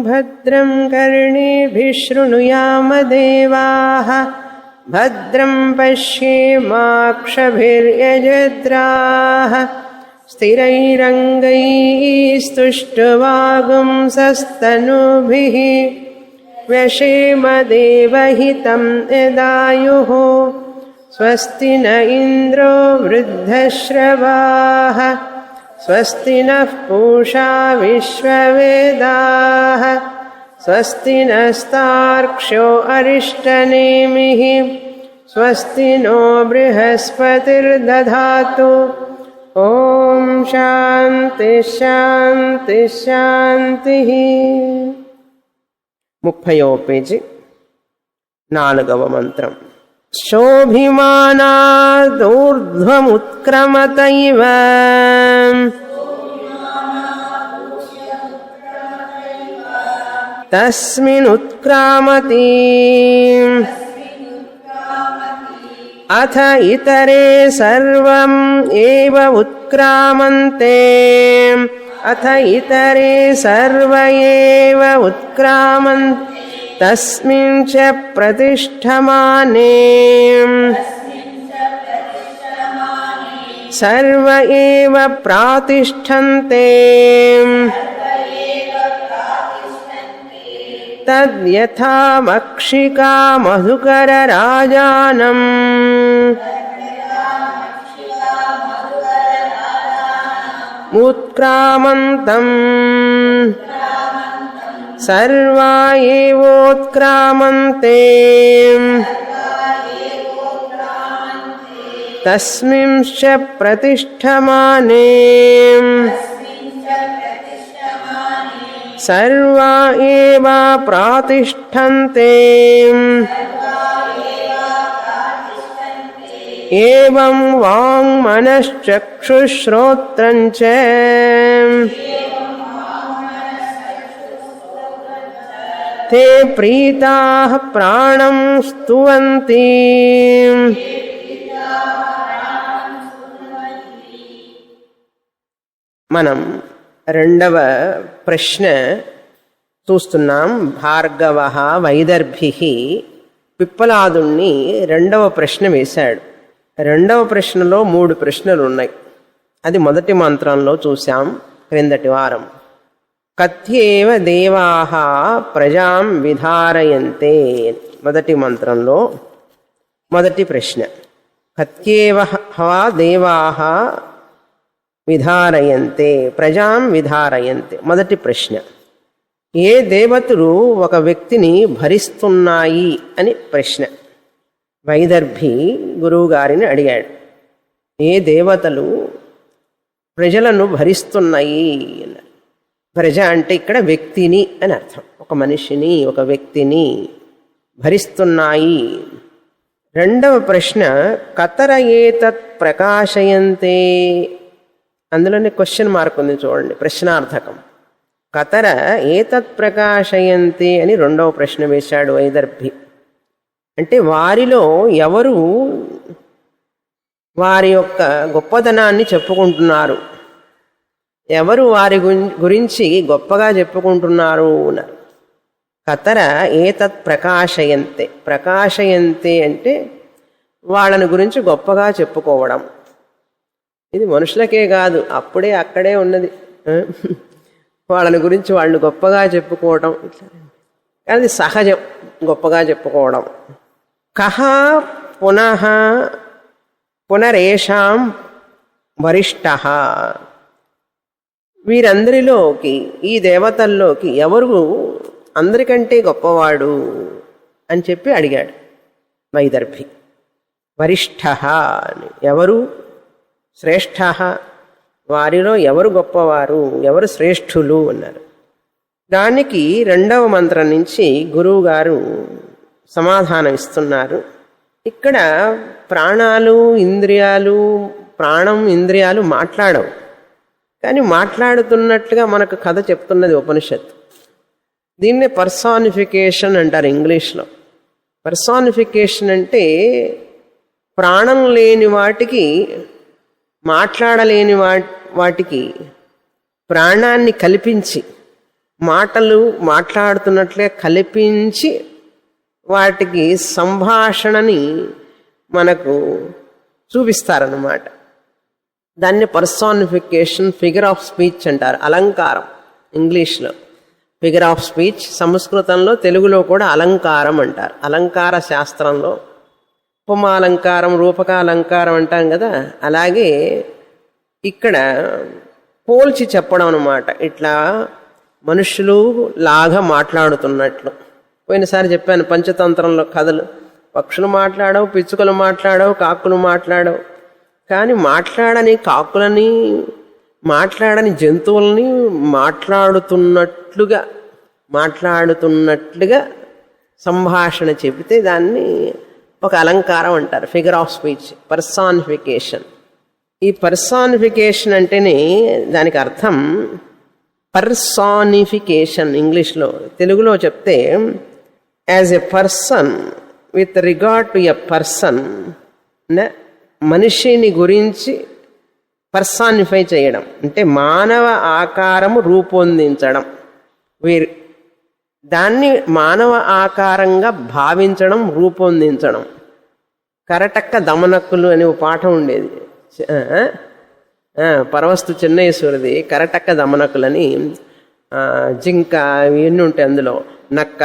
भद्रं कर्णेभिः शृणुयाम देवाः भद्रं पश्येमाक्षभिर्यजत्राः स्थिरैरङ्गैस्तुष्टुवागुंसस्तनूभिः व्यशेम देवहितं यदायुः स्वस्ति न इन्द्रो वृद्धश्रवाः स्वस्ति नः पूषा विश्ववेदाः स्वस्ति नस्तार्क्ष्यो अरिष्टनेमिः स्वस्ति नो बृहस्पतिर्दधातु ॐ शान्ति शान्ति शान्तिः 30వ పేజీ 4వ మంత్రం శోభిమానాదూర్ధ్వముత్క్రమతైవ తస్మినుత్క్రామతి అథ ఇతరే సర్వం ఏవ ఉత్క్రామంతే అథ ఇతరే సర్వ ఏవ ఉత్క్రామంతే తస్మిన్ చ ప్రతిష్ఠమానే సర్వ ఏవ ప్రాతిష్ఠంతే తద్యథా మక్షికా మధుకర రాజానం ఉత్క్రామంతం సర్వా ఏవోత్క్రామంతే తస్మింశ్చ ప్రతిష్ఠమానే సర్వా ఏవ ప్రాతిష్ఠంతే ఏవం వాంగ్మనశ్చక్షుశ్రోత్రం చ తే ప్రీతాః ప్రాణం స్తువంతి మనం రెండవ ప్రశ్న చూస్తున్నాం. భార్గవః వైదర్భిః పిప్పలాదుణ్ణి రెండవ ప్రశ్న వేశాడు. రెండవ ప్రశ్నలో 3 ప్రశ్నలు ఉన్నాయి. అది మొదటి మంత్రంలో చూశాం క్రిందటి వారం. కథ్యేవ దేవాః ప్రజాం విధారయంతే మొదటి మంత్రంలో మొదటి ప్రశ్న. కథ్యేవ దేవాః విధారయంతే ప్రజాం విధారయంతే మొదటి ప్రశ్న. ఏ దేవతలు ఒక వ్యక్తిని భరిస్తున్నాయి అని ప్రశ్న. వైదర్భి గురువుగారిని అడిగాడు, ఏ దేవతలు ప్రజలను భరిస్తున్నాయి అన్నారు. ప్రజ అంటే ఇక్కడ వ్యక్తిని అని అర్థం. ఒక మనిషిని ఒక వ్యక్తిని భరిస్తున్నాయి. రెండవ ప్రశ్న కతర ఏతత్ ప్రకాశయంతే, అందులోనే క్వశ్చన్ మార్క్ ఉంది చూడండి, ప్రశ్నార్థకం. కతర ఏతత్ ప్రకాశయంతే అని రెండవ ప్రశ్న వేశాడు వైదర్భి. అంటే వారిలో ఎవరు వారి యొక్క గొప్పతనాన్ని చెప్పుకుంటున్నారు, ఎవరు వారి గురించి గొప్పగా చెప్పుకుంటున్నారు అన్నారు. కతర ఏతత్ ప్రకాశయంతే, ప్రకాశయంతే అంటే వాళ్ళని గురించి గొప్పగా చెప్పుకోవడం. ఇది మనుషులకే కాదు, అప్పుడే అక్కడే ఉన్నది. వాళ్ళని గురించి వాళ్ళు గొప్పగా చెప్పుకోవడం అది సహజం, గొప్పగా చెప్పుకోవడం. కహ పునః పునరేషాం వరిష్ఠః, వీరందరిలోకి ఈ దేవతల్లోకి ఎవరు అందరికంటే గొప్పవాడు అని చెప్పి అడిగాడు వైదర్భి. వరిష్ఠః ఎవరు, శ్రేష్ఠః వారిలో ఎవరు గొప్పవారు, ఎవరు శ్రేష్ఠులు అన్నారు. దానికి రెండవ మంత్రం నుంచి గురువుగారు సమాధానం ఇస్తున్నారు. ఇక్కడ ప్రాణాలు ఇంద్రియాలు, ప్రాణం ఇంద్రియాలు మాట్లాడవు, కానీ మాట్లాడుతున్నట్లుగా మనకు కథ చెప్తున్నది ఉపనిషత్తు. దీన్నే పర్సానిఫికేషన్ అంటారు ఇంగ్లీష్లో. పర్సానిఫికేషన్ అంటే ప్రాణం లేని వాటికి, మాట్లాడలేని వాటికి ప్రాణాన్ని కల్పించి మాటలు మాట్లాడుతున్నట్లే కల్పించి వాటికి సంభాషణని మనకు చూపిస్తారన్నమాట. దాన్ని పర్సానిఫికేషన్, ఫిగర్ ఆఫ్ స్పీచ్ అంటారు. అలంకారం ఇంగ్లీష్లో ఫిగర్ ఆఫ్ స్పీచ్, సంస్కృతంలో తెలుగులో కూడా అలంకారం అంటారు. అలంకార శాస్త్రంలో ఉపమాలంకారం, రూపకాలంకారం అంటాం కదా, అలాగే ఇక్కడ పోల్చి చెప్పడం అన్నమాట. ఇట్లా మనుషులు లాగా మాట్లాడుతున్నట్లు. పోయినసారి చెప్పాను పంచతంత్రంలో కథలు. పక్షులు మాట్లాడవు, పిచ్చుకలు మాట్లాడవు, కాకులు మాట్లాడవు. కానీ మాట్లాడని కాకులని, మాట్లాడని జంతువుల్ని మాట్లాడుతున్నట్లుగా సంభాషణ చెబితే దాన్ని ఒక అలంకారం అంటారు. Figure of speech, personification. ఈ పర్సానిఫికేషన్ అంటేనే దానికి అర్థం పర్సానిఫికేషన్ ఇంగ్లీష్లో. తెలుగులో చెప్తే as a person with regard to a person, మనిషిని గురించి పర్సానిఫై చేయడం అంటే మానవ ఆకారము రూపొందించడం. దాన్ని మానవ ఆకారంగా భావించడం, రూపొందించడం. కరటక్క దమనక్కులు అనే ఒక పాఠం ఉండేది, పరవస్తు చెన్నైశ్వరిది. కరటక్క దమనకులని, జింక ఇవన్నీ ఉంటాయి అందులో, నక్క,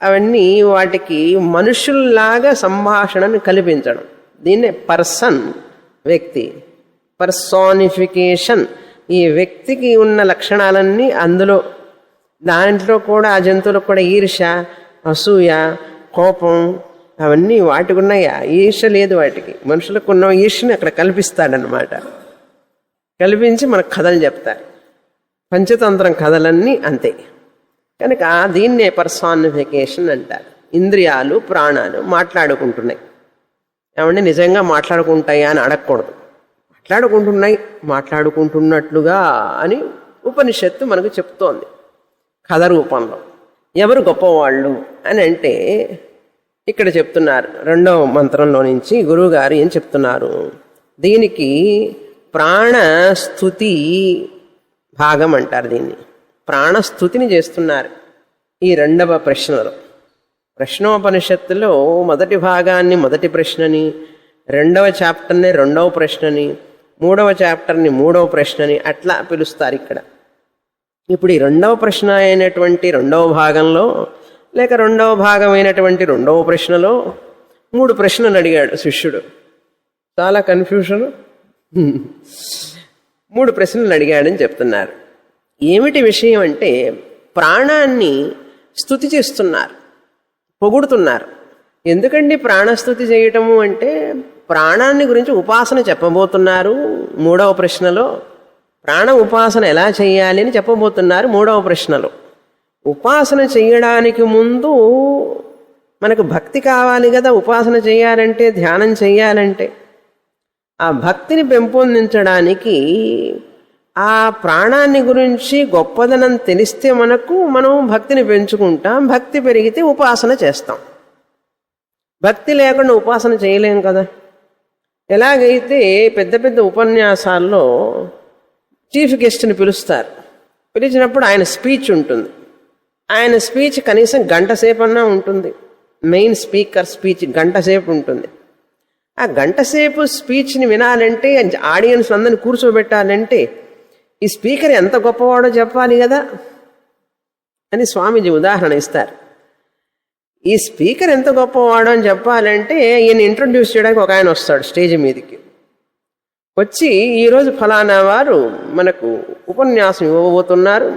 అవన్నీ వాటికి మనుషుల్లాగా సంభాషణను కల్పించడం. దీన్నే పర్సన్, వ్యక్తి. పర్సానిఫికేషన్, ఈ వ్యక్తికి ఉన్న లక్షణాలన్నీ అందులో. దాంట్లో కూడా ఆ జంతువులకు కూడా ఈర్ష, అసూయ, కోపం అవన్నీ వాటికి ఉన్నాయా? ఈర్ష లేదు వాటికి. మనుషులకు ఉన్న ఈర్షని అక్కడ కల్పిస్తాడనమాట. కల్పించి మనకు కథలు చెప్తారు. పంచతంత్రం కథలన్నీ అంతే. కనుక దీన్నే పర్సానిఫికేషన్ అంటారు. ఇంద్రియాలు, ప్రాణాలు మాట్లాడుకుంటున్నాయి. ఏమంటే నిజంగా మాట్లాడుకుంటాయా అని అడగకూడదు. మాట్లాడుకుంటున్నట్లుగా అని ఉపనిషత్తు మనకు చెప్తోంది కథ రూపంలో. ఎవరు గొప్పవాళ్ళు అని అంటే ఇక్కడ చెప్తున్నారు. 2వ మంత్రంలో నుంచి గురువుగారు ఏం చెప్తున్నారు? దీనికి ప్రాణస్థుతి భాగం అంటారు. దీన్ని ప్రాణస్థుతిని చేస్తున్నారు ఈ 2వ ప్రశ్నలో. ప్రశ్నోపనిషత్తులో మొదటి భాగాన్ని మొదటి ప్రశ్నని, 2వ చాప్టర్ని 2వ ప్రశ్నని, 3వ చాప్టర్ని 3వ ప్రశ్నని అట్లా పిలుస్తారు ఇక్కడ. ఇప్పుడు ఈ 2వ ప్రశ్న అయినటువంటి 2వ భాగంలో, లేక 2వ భాగం అయినటువంటి 2వ ప్రశ్నలో 3 ప్రశ్నలు అడిగాడు శిష్యుడు. చాలా కన్ఫ్యూషన్. 3 ప్రశ్నలు అడిగాడని చెప్తున్నారు. ఏమిటి విషయం అంటే ప్రాణాన్ని స్తుతి చేస్తున్నారు, పొగుడుతున్నారు. ఎందుకండి ప్రాణస్థుతి చేయటము అంటే ప్రాణాన్ని గురించి ఉపాసన చెప్పబోతున్నారు 3వ ప్రశ్నలో. ప్రాణ ఉపాసన ఎలా చేయాలి అని చెప్పబోతున్నారు 3వ ప్రశ్నలో. ఉపాసన చేయడానికి ముందు మనకు భక్తి కావాలి కదా. ఉపాసన చేయాలంటే, ధ్యానం చేయాలంటే ఆ భక్తిని పెంపొందించడానికి ఆ ప్రాణాన్ని గురించి గొప్పదనం తెలిస్తే మనం భక్తిని పెంచుకుంటాం. భక్తి పెరిగితే ఉపాసన చేస్తాం. భక్తి లేకుండా ఉపాసన చేయలేం కదా. ఎలాగైతే పెద్ద పెద్ద ఉపన్యాసాల్లో చీఫ్ గెస్ట్ని పిలుస్తారు. పిలిచినప్పుడు ఆయన స్పీచ్ ఉంటుంది. ఆయన స్పీచ్ కనీసం గంట సేపు అన్నా ఉంటుంది. మెయిన్ స్పీకర్ స్పీచ్ గంట సేపు ఉంటుంది. ఆ గంట సేపు స్పీచ్ని వినాలంటే, ఆడియన్స్ అందరిని కూర్చోబెట్టాలంటే ఈ స్పీకర్ ఎంత గొప్పవాడో చెప్పాలి కదా అని స్వామీజీ ఉదాహరణ ఇస్తారు. ఈ స్పీకర్ ఎంత గొప్పవాడో అని చెప్పాలంటే ఈయన ఇంట్రొడ్యూస్ చేయడానికి ఒక ఆయన వస్తాడు స్టేజ్ మీదకి. వచ్చి ఈరోజు ఫలానా వారు మనకు ఉపన్యాసం ఇవ్వబోతున్నారు,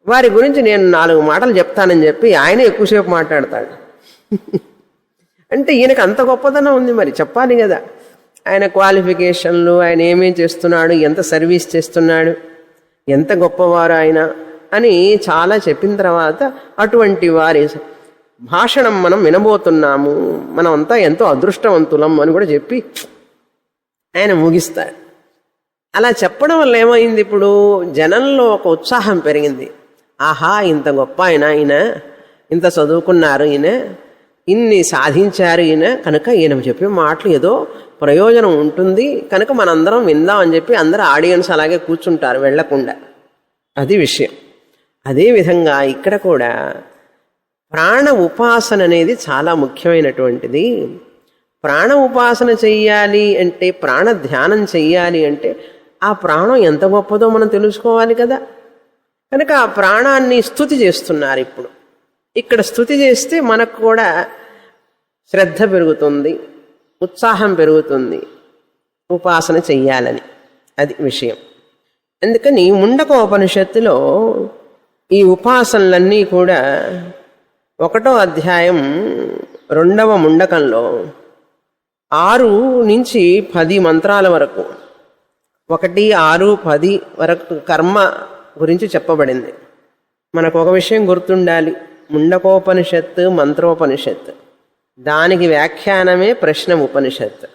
వారి గురించి నేను 4 మాటలు చెప్తానని చెప్పి ఆయన ఎక్కువసేపు మాట్లాడతాడు. అంటే ఈయనకు అంత గొప్పదనం ఉంది, మరి చెప్పాలి కదా. ఆయన క్వాలిఫికేషన్లు, ఆయన ఏమేం చేస్తున్నాడు, ఎంత సర్వీస్ చేస్తున్నాడు, ఎంత గొప్పవారు ఆయన అని చాలా చెప్పిన తర్వాత అటువంటి వారి భాషణం మనం వినబోతున్నాము, మనం అంతా ఎంతో అదృష్టవంతులం అని కూడా చెప్పి ఆయన ముగిస్తాడు. అలా చెప్పడం వల్ల ఏమైంది, ఇప్పుడు జనంలో ఒక ఉత్సాహం పెరిగింది. ఆహా, ఇంత గొప్ప ఆయన ఇంత చదువుకున్నారు, ఇన్ని సాధించారు కనుక ఈయన చెప్పే మాటలు ఏదో ప్రయోజనం ఉంటుంది కనుక మనందరం విందాం అని చెప్పి అందరూ ఆడియన్స్ అలాగే కూర్చుంటారు వెళ్ళకుండా. అది విషయం. అదేవిధంగా ఇక్కడ కూడా ప్రాణ ఉపాసన అనేది చాలా ముఖ్యమైనటువంటిది. ప్రాణ ఉపాసన చెయ్యాలి అంటే, ప్రాణ ధ్యానం చెయ్యాలి అంటే ఆ ప్రాణం ఎంత గొప్పదో మనం తెలుసుకోవాలి కదా. కనుక ఆ ప్రాణాన్ని స్తుతి చేస్తున్నారు. ఇప్పుడు ఇక్కడ స్తుతి చేస్తే మనకు కూడా శ్రద్ధ పెరుగుతుంది, ఉత్సాహం పెరుగుతుంది ఉపాసన చెయ్యాలని. అది విషయం. అందుకని ముండకోపనిషత్తులో ఈ ఉపాసనలన్నీ కూడా 1వ అధ్యాయం 2వ ముండకంలో 6 నుంచి 10 మంత్రాల వరకు, 1, 6, 10 వరకు కర్మ గురించి చెప్పబడింది. మనకు ఒక విషయం గుర్తుండాలి, ముండకోపనిషత్తు మంత్రోపనిషత్తు, దానికి వ్యాఖ్యానమే ప్రశ్న ఉపనిషత్తు,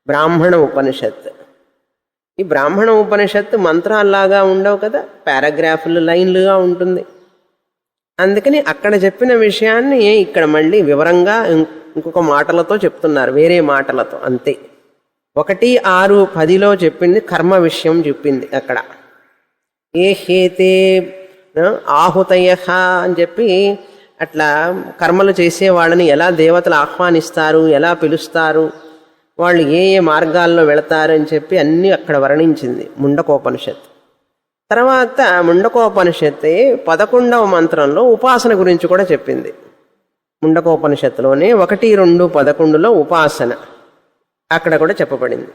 బ్రాహ్మణ ఉపనిషత్తు. ఈ బ్రాహ్మణ ఉపనిషత్తు మంత్రాల్లాగా ఉండవు కదా, పారాగ్రాఫ్లు లైన్లుగా ఉంటుంది. అందుకని అక్కడ చెప్పిన విషయాన్ని ఇక్కడ మళ్ళీ వివరంగా ఇంకొక మాటలతో చెప్తున్నారు, వేరే మాటలతో, అంతే. 1, 6, 10లో చెప్పింది కర్మ విషయం చెప్పింది. అక్కడ ఏ హేతే ఆహుతయ అని చెప్పి అట్లా కర్మలు చేసే వాళ్ళని ఎలా దేవతలు ఆహ్వానిస్తారు, ఎలా పిలుస్తారు, వాళ్ళు ఏ ఏ మార్గాల్లో వెళతారు అని చెప్పి అన్నీ అక్కడ వర్ణించింది ముండకోపనిషత్తు. తర్వాత ముండకోపనిషత్తే 11వ మంత్రంలో ఉపాసన గురించి కూడా చెప్పింది. ముండకోపనిషత్తులోనే 1, 2, 11లో ఉపాసన అక్కడ కూడా చెప్పబడింది.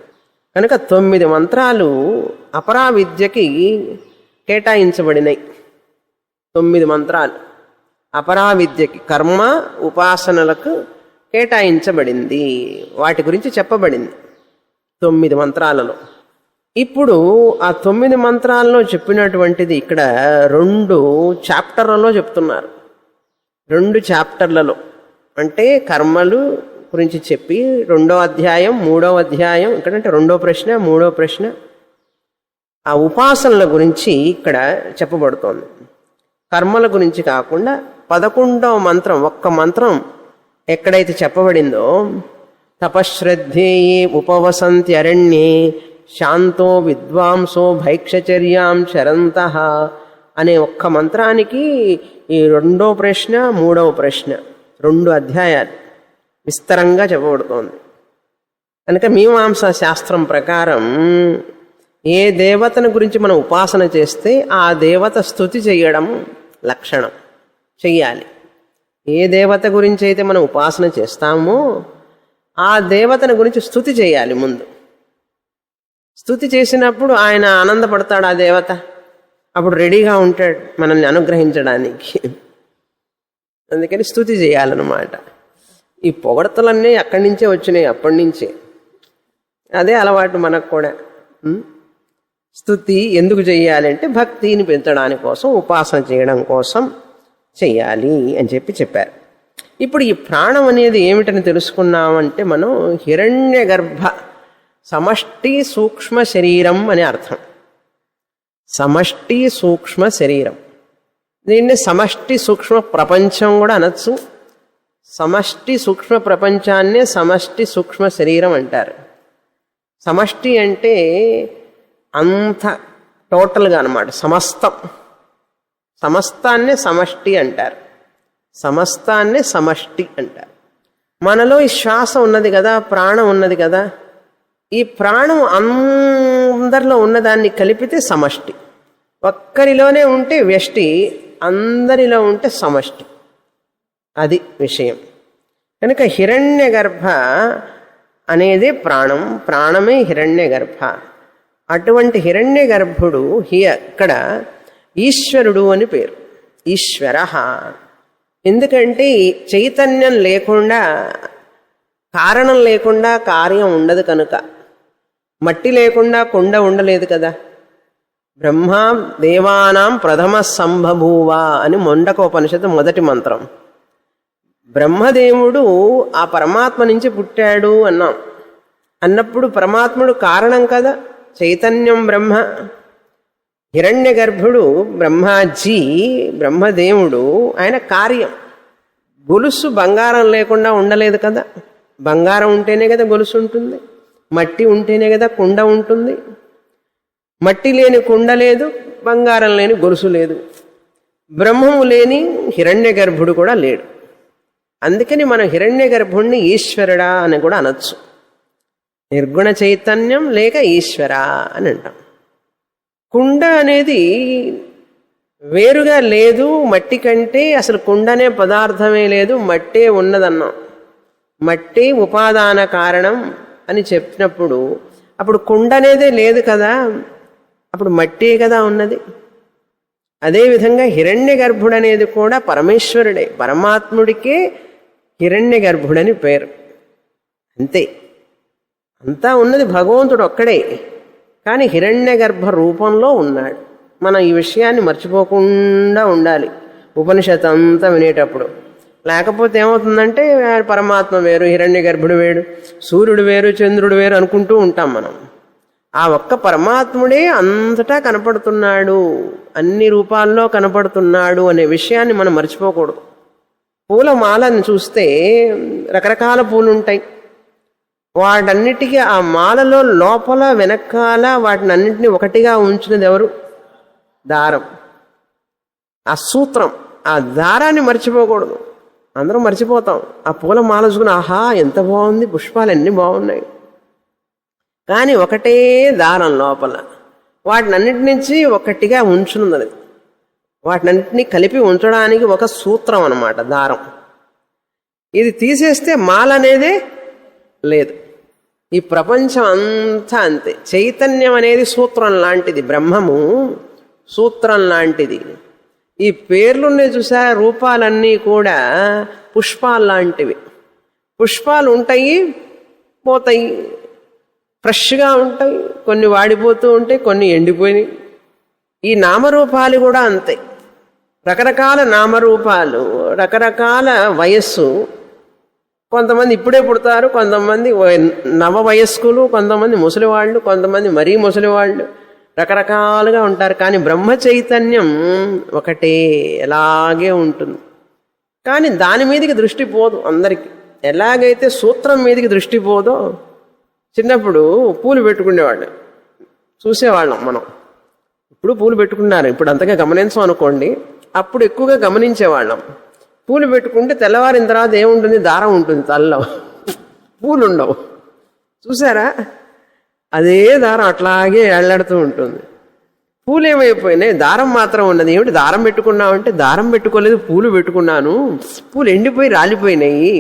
కనుక 9 మంత్రాలు అపరావిద్యకి కేటాయించబడినాయి. 9 మంత్రాలు అపరావిద్యకి, కర్మ ఉపాసనలకు కేటాయించబడింది. వాటి గురించి చెప్పబడింది 9 మంత్రాలలో. ఇప్పుడు ఆ 9 మంత్రాల్లో చెప్పినటువంటిది ఇక్కడ 2 చాప్టర్లలో చెప్తున్నారు. 2 చాప్టర్లలో అంటే కర్మలు గురించి చెప్పి 2వ అధ్యాయం 3వ అధ్యాయం, ఇక్కడంటే 2వ ప్రశ్న 3వ ప్రశ్న, ఆ ఉపాసనల గురించి ఇక్కడ చెప్పబడుతోంది. కర్మల గురించి కాకుండా 11వ మంత్రం, ఒక్క మంత్రం ఎక్కడైతే చెప్పబడిందో, తపశ్రద్ధేయే ఉపవసంత్యరణ్యే శాంతో విద్వాంసో భైక్షచర్యాం చరంతః అనే ఒక్క మంత్రానికి ఈ 2వ ప్రశ్న 3వ ప్రశ్న 2 అధ్యాయాలు విస్తరంగా చెప్పబడుతోంది. కనుక మీమాంసా శాస్త్రం ప్రకారం ఏ దేవతను గురించి మనం ఉపాసన చేస్తే ఆ దేవత స్తుతి చేయడం లక్షణం, చెయ్యాలి. ఏ దేవత గురించి అయితే మనం ఉపాసన చేస్తామో ఆ దేవతను గురించి స్తుతి చేయాలి ముందు. స్తుతి చేసినప్పుడు ఆయన ఆనందపడతాడు, ఆ దేవత అప్పుడు రెడీగా ఉంటాడు మనల్ని అనుగ్రహించడానికి. అందుకని స్తుతి చేయాలన్నమాట. ఈ పొగడతలన్నీ అక్కడి నుంచే వచ్చినాయి, అప్పటి నుంచే. అదే అలవాటు మనకు కూడా. స్తుతి ఎందుకు చెయ్యాలి అంటే భక్తిని పెంచడానికి కోసం, ఉపాసన చేయడం కోసం చెయ్యాలి అని చెప్పారు. ఇప్పుడు ఈ ప్రాణం అనేది ఏమిటని తెలుసుకున్నామంటే మనం హిరణ్యగర్భ సమష్టి సూక్ష్మ శరీరం అని అర్థం. సమష్టి సూక్ష్మ శరీరం, దీన్ని సమష్టి సూక్ష్మ ప్రపంచం కూడా అనొచ్చు. సమష్టి సూక్ష్మ ప్రపంచాన్నే సమష్టి సూక్ష్మ శరీరం అంటారు. సమష్టి అంటే అంత టోటల్గా అన్నమాట, సమస్తం. సమస్తాన్నే సమష్టి అంటారు, సమస్తాన్నే సమష్టి అంటారు. మనలో ఈ శ్వాస ఉన్నది కదా, ప్రాణం ఉన్నది కదా, ఈ ప్రాణం అందరిలో ఉన్నదాన్ని కలిపితే సమష్టి. ఒక్కరిలోనే ఉంటే వ్యష్టి, అందరిలో ఉంటే సమష్టి. అది విషయం. కనుక హిరణ్యగర్భ అనేది ప్రాణం, ప్రాణమే హిరణ్యగర్భ. అటువంటి హిరణ్యగర్భుడు ఇక్కడ ఈశ్వరుడు అని పేరు, ఈశ్వర. ఎందుకంటే చైతన్యం లేకుండా, కారణం లేకుండా కార్యం ఉండదు కనుక. మట్టి లేకుండా కుండ ఉండలేదు కదా. బ్రహ్మ దేవానాం ప్రథమ సంభభూవ అని ముండకోపనిషత్తు మొదటి మంత్రం. బ్రహ్మదేవుడు ఆ పరమాత్మ నుంచి పుట్టాడు అన్నాం. అన్నప్పుడు పరమాత్ముడు కారణం కదా, చైతన్యం బ్రహ్మ. హిరణ్య గర్భుడు బ్రహ్మాజీ, బ్రహ్మదేవుడు ఆయన కార్యం. గొలుసు బంగారం లేకుండా ఉండలేదు కదా, బంగారం ఉంటేనే కదా గొలుసు ఉంటుంది, మట్టి ఉంటేనే కదా కుండ ఉంటుంది. మట్టి లేని కుండ లేదు, బంగారం లేని గొలుసు లేదు. బ్రహ్మము లేని హిరణ్య గర్భుడు కూడా లేడు. అందుకని మనం హిరణ్య గర్భుణ్ణి ఈశ్వరుడా అని కూడా అనొచ్చు. నిర్గుణ చైతన్యం లేక ఈశ్వర అని అంటాం. కుండ అనేది వేరుగా లేదు మట్టి కంటే, అసలు కుండ అనే పదార్థమే లేదు, మట్టే ఉన్నదన్నాం. మట్టి ఉపాదాన కారణం అని చెప్పినప్పుడు అప్పుడు కుండ అనేదే లేదు కదా, అప్పుడు మట్టే కదా ఉన్నది. అదేవిధంగా హిరణ్య గర్భుడనేది కూడా పరమేశ్వరుడే, పరమాత్ముడికే హిరణ్య గర్భుడని పేరు. అంతే, అంతా ఉన్నది భగవంతుడు ఒక్కడే, కానీ హిరణ్య గర్భ రూపంలో ఉన్నాడు. మనం ఈ విషయాన్ని మర్చిపోకుండా ఉండాలి ఉపనిషత్తు అంతా వినేటప్పుడు. లేకపోతే ఏమవుతుందంటే పరమాత్మ వేరు, హిరణ్య గర్భుడు వేరు, సూర్యుడు వేరు, చంద్రుడు వేరు అనుకుంటూ ఉంటాం మనం. ఆ ఒక్క పరమాత్ముడే అంతటా కనపడుతున్నాడు, అన్ని రూపాల్లో కనపడుతున్నాడు అనే విషయాన్ని మనం మర్చిపోకూడదు. పూల మాలను చూస్తే రకరకాల పూలు ఉంటాయి. వాటన్నిటికీ ఆ మాలలో లోపల వెనకాల వాటిని అన్నింటినీ ఒకటిగా ఉంచినది ఎవరు? దారం. ఆ సూత్రం, ఆ దారాన్ని మర్చిపోకూడదు. అందరం మర్చిపోతాం. ఆ పూల మాల చూసుకుని ఆహా ఎంత బాగుంది, పుష్పాలు ఎన్ని బాగున్నాయి, కానీ ఒకటే దారం లోపల వాటిని అన్నిటి నుంచి ఒకటిగా ఉంచున్నది. వాటినన్నింటినీ కలిపి ఉంచడానికి ఒక సూత్రం అన్నమాట దారం. ఇది తీసేస్తే మాల అనేదే లేదు. ఈ ప్రపంచం అంతా అంతే. చైతన్యం అనేది సూత్రం లాంటిది, బ్రహ్మము సూత్రం లాంటిది. ఈ పేర్లున్నాయి చూసా, రూపాలన్నీ కూడా పుష్పాలు లాంటివి. పుష్పాలు ఉంటాయి, పోతాయి, ఫ్రెష్గా ఉంటాయి, కొన్ని వాడిపోతూ ఉంటాయి, కొన్ని ఎండిపోయినాయి. ఈ నామరూపాలు కూడా అంతే. రకరకాల నామరూపాలు, రకరకాల వయస్సు. కొంతమంది ఇప్పుడే పుడతారు, కొంతమంది నవ వయస్కులు, కొంతమంది ముసలివాళ్ళు, కొంతమంది మరీ ముసలివాళ్ళు, రకరకాలుగా ఉంటారు. కానీ బ్రహ్మ చైతన్యం ఒకటే, ఎలాగే ఉంటుంది. కానీ దాని మీదకి దృష్టి పోదు అందరికీ. ఎలాగైతే సూత్రం మీదకి దృష్టి పోదో, చిన్నప్పుడు పూలు పెట్టుకునేవాళ్ళు చూసేవాళ్ళం మనం. ఇప్పుడు పూలు పెట్టుకున్నారు, ఇప్పుడు అంతగా గమనించం అనుకోండి, అప్పుడు ఎక్కువగా గమనించేవాళ్ళం. పూలు పెట్టుకుంటే తెల్లవారిన తర్వాత ఏముంటుంది? దారం ఉంటుంది తలలో, పూలు ఉండవు. చూసారా? అదే దారం అట్లాగే ఎళ్లాడుతూ ఉంటుంది. పూలు ఏమైపోయినాయి, దారం మాత్రం ఉన్నది. ఏమిటి దారం పెట్టుకున్నామంటే, దారం పెట్టుకోలేదు, పూలు పెట్టుకున్నాను, పూలు ఎండిపోయి రాలిపోయినాయి,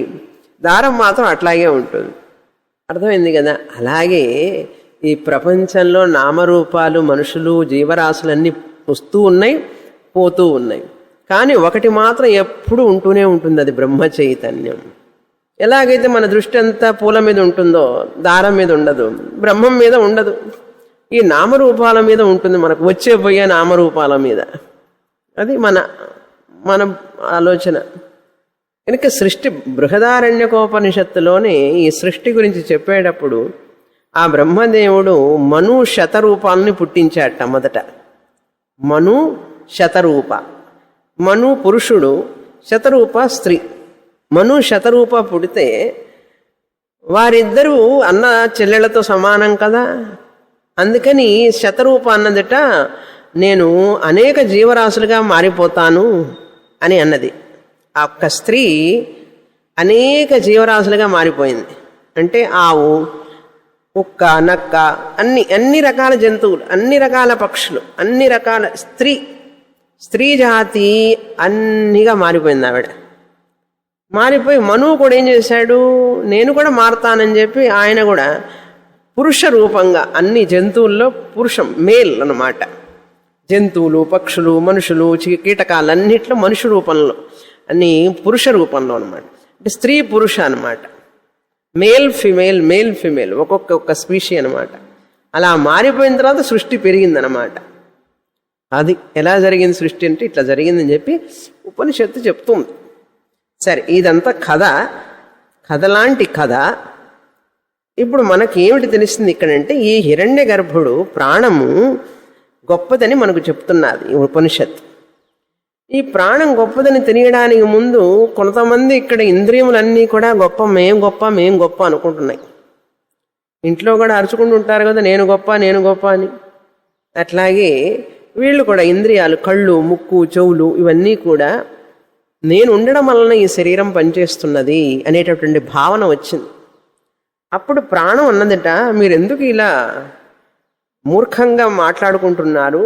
దారం మాత్రం అట్లాగే ఉంటుంది. అర్థమైంది కదా? అలాగే ఈ ప్రపంచంలో నామరూపాలు, మనుషులు, జీవరాశులన్నీ వస్తూ ఉన్నాయి, పోతూ ఉన్నాయి. కానీ ఒకటి మాత్రం ఎప్పుడు ఉంటూనే ఉంటుంది, అది బ్రహ్మ చైతన్యం. ఎలాగైతే మన దృష్టి అంతా పూల మీద ఉంటుందో దారం మీద ఉండదు, బ్రహ్మం మీద ఉండదు, ఈ నామరూపాల మీద ఉంటుంది, మనకు వచ్చే పోయే నామరూపాల మీద. అది మన ఆలోచన. కనుక సృష్టి బృహదారణ్యకోపనిషత్తులోనే ఈ సృష్టి గురించి చెప్పేటప్పుడు ఆ బ్రహ్మదేవుడు మను శతరూపాలని పుట్టించాట. మొదట మను శతరూప, మను పురుషుడు, శతరూప స్త్రీ. మను శతరూప పుడితే వారిద్దరూ అన్న చెల్లెళ్లతో సమానం కదా. అందుకని శతరూప అన్నదట, నేను అనేక జీవరాశులుగా మారిపోతాను అని అన్నది. ఆ ఒక్క స్త్రీ అనేక జీవరాశులుగా మారిపోయింది. అంటే ఆవు, కుక్క, నక్క, అన్ని రకాల జంతువులు, అన్ని రకాల పక్షులు, అన్ని రకాల స్త్రీ జాతి అన్నిగా మారిపోయింది ఆవిడ. మారిపోయి మనువు కూడా ఏం చేశాడు, నేను కూడా మారుతానని చెప్పి ఆయన కూడా పురుష రూపంగా అన్ని జంతువుల్లో పురుషం, మేల్ అన్నమాట. జంతువులు, పక్షులు, మనుషులు, కీటకాలన్నిట్లో మనుషు రూపంలో, అన్ని పురుష రూపంలో అనమాట. అంటే స్త్రీ పురుష అనమాట. మేల్ ఫిమేల్, మేల్ ఫిమేల్, ఒక్కొక్క స్పీషీ అనమాట. అలా మారిపోయిన తర్వాత సృష్టి పెరిగిందనమాట. అది ఎలా జరిగింది సృష్టి అంటే ఇట్లా జరిగిందని చెప్పి ఉపనిషత్తు చెప్తుంది. సరే, ఇదంతా కథ లాంటి కథ. ఇప్పుడు మనకేమిటి తెలిసింది ఇక్కడంటే, ఈ హిరణ్య గర్భుడు ప్రాణము గొప్పదని మనకు చెప్తున్నది ఈ ఉపనిషత్తు. ఈ ప్రాణం గొప్పదని తెలియడానికి ముందు కొంతమంది ఇక్కడ ఇంద్రియములన్నీ కూడా మేం గొప్ప అనుకుంటున్నాయి. ఇంట్లో కూడా అరుచుకుంటూ ఉంటారు కదా, నేను గొప్ప అని. అట్లాగే వీళ్ళు కూడా ఇంద్రియాలు, కళ్ళు, ముక్కు, చెవులు ఇవన్నీ కూడా నేను ఉండడం వలన ఈ శరీరం పనిచేస్తున్నది అనేటటువంటి భావన వచ్చింది. అప్పుడు ప్రాణం అన్నదట, మీరెందుకు ఇలా మూర్ఖంగా మాట్లాడుకుంటున్నారు?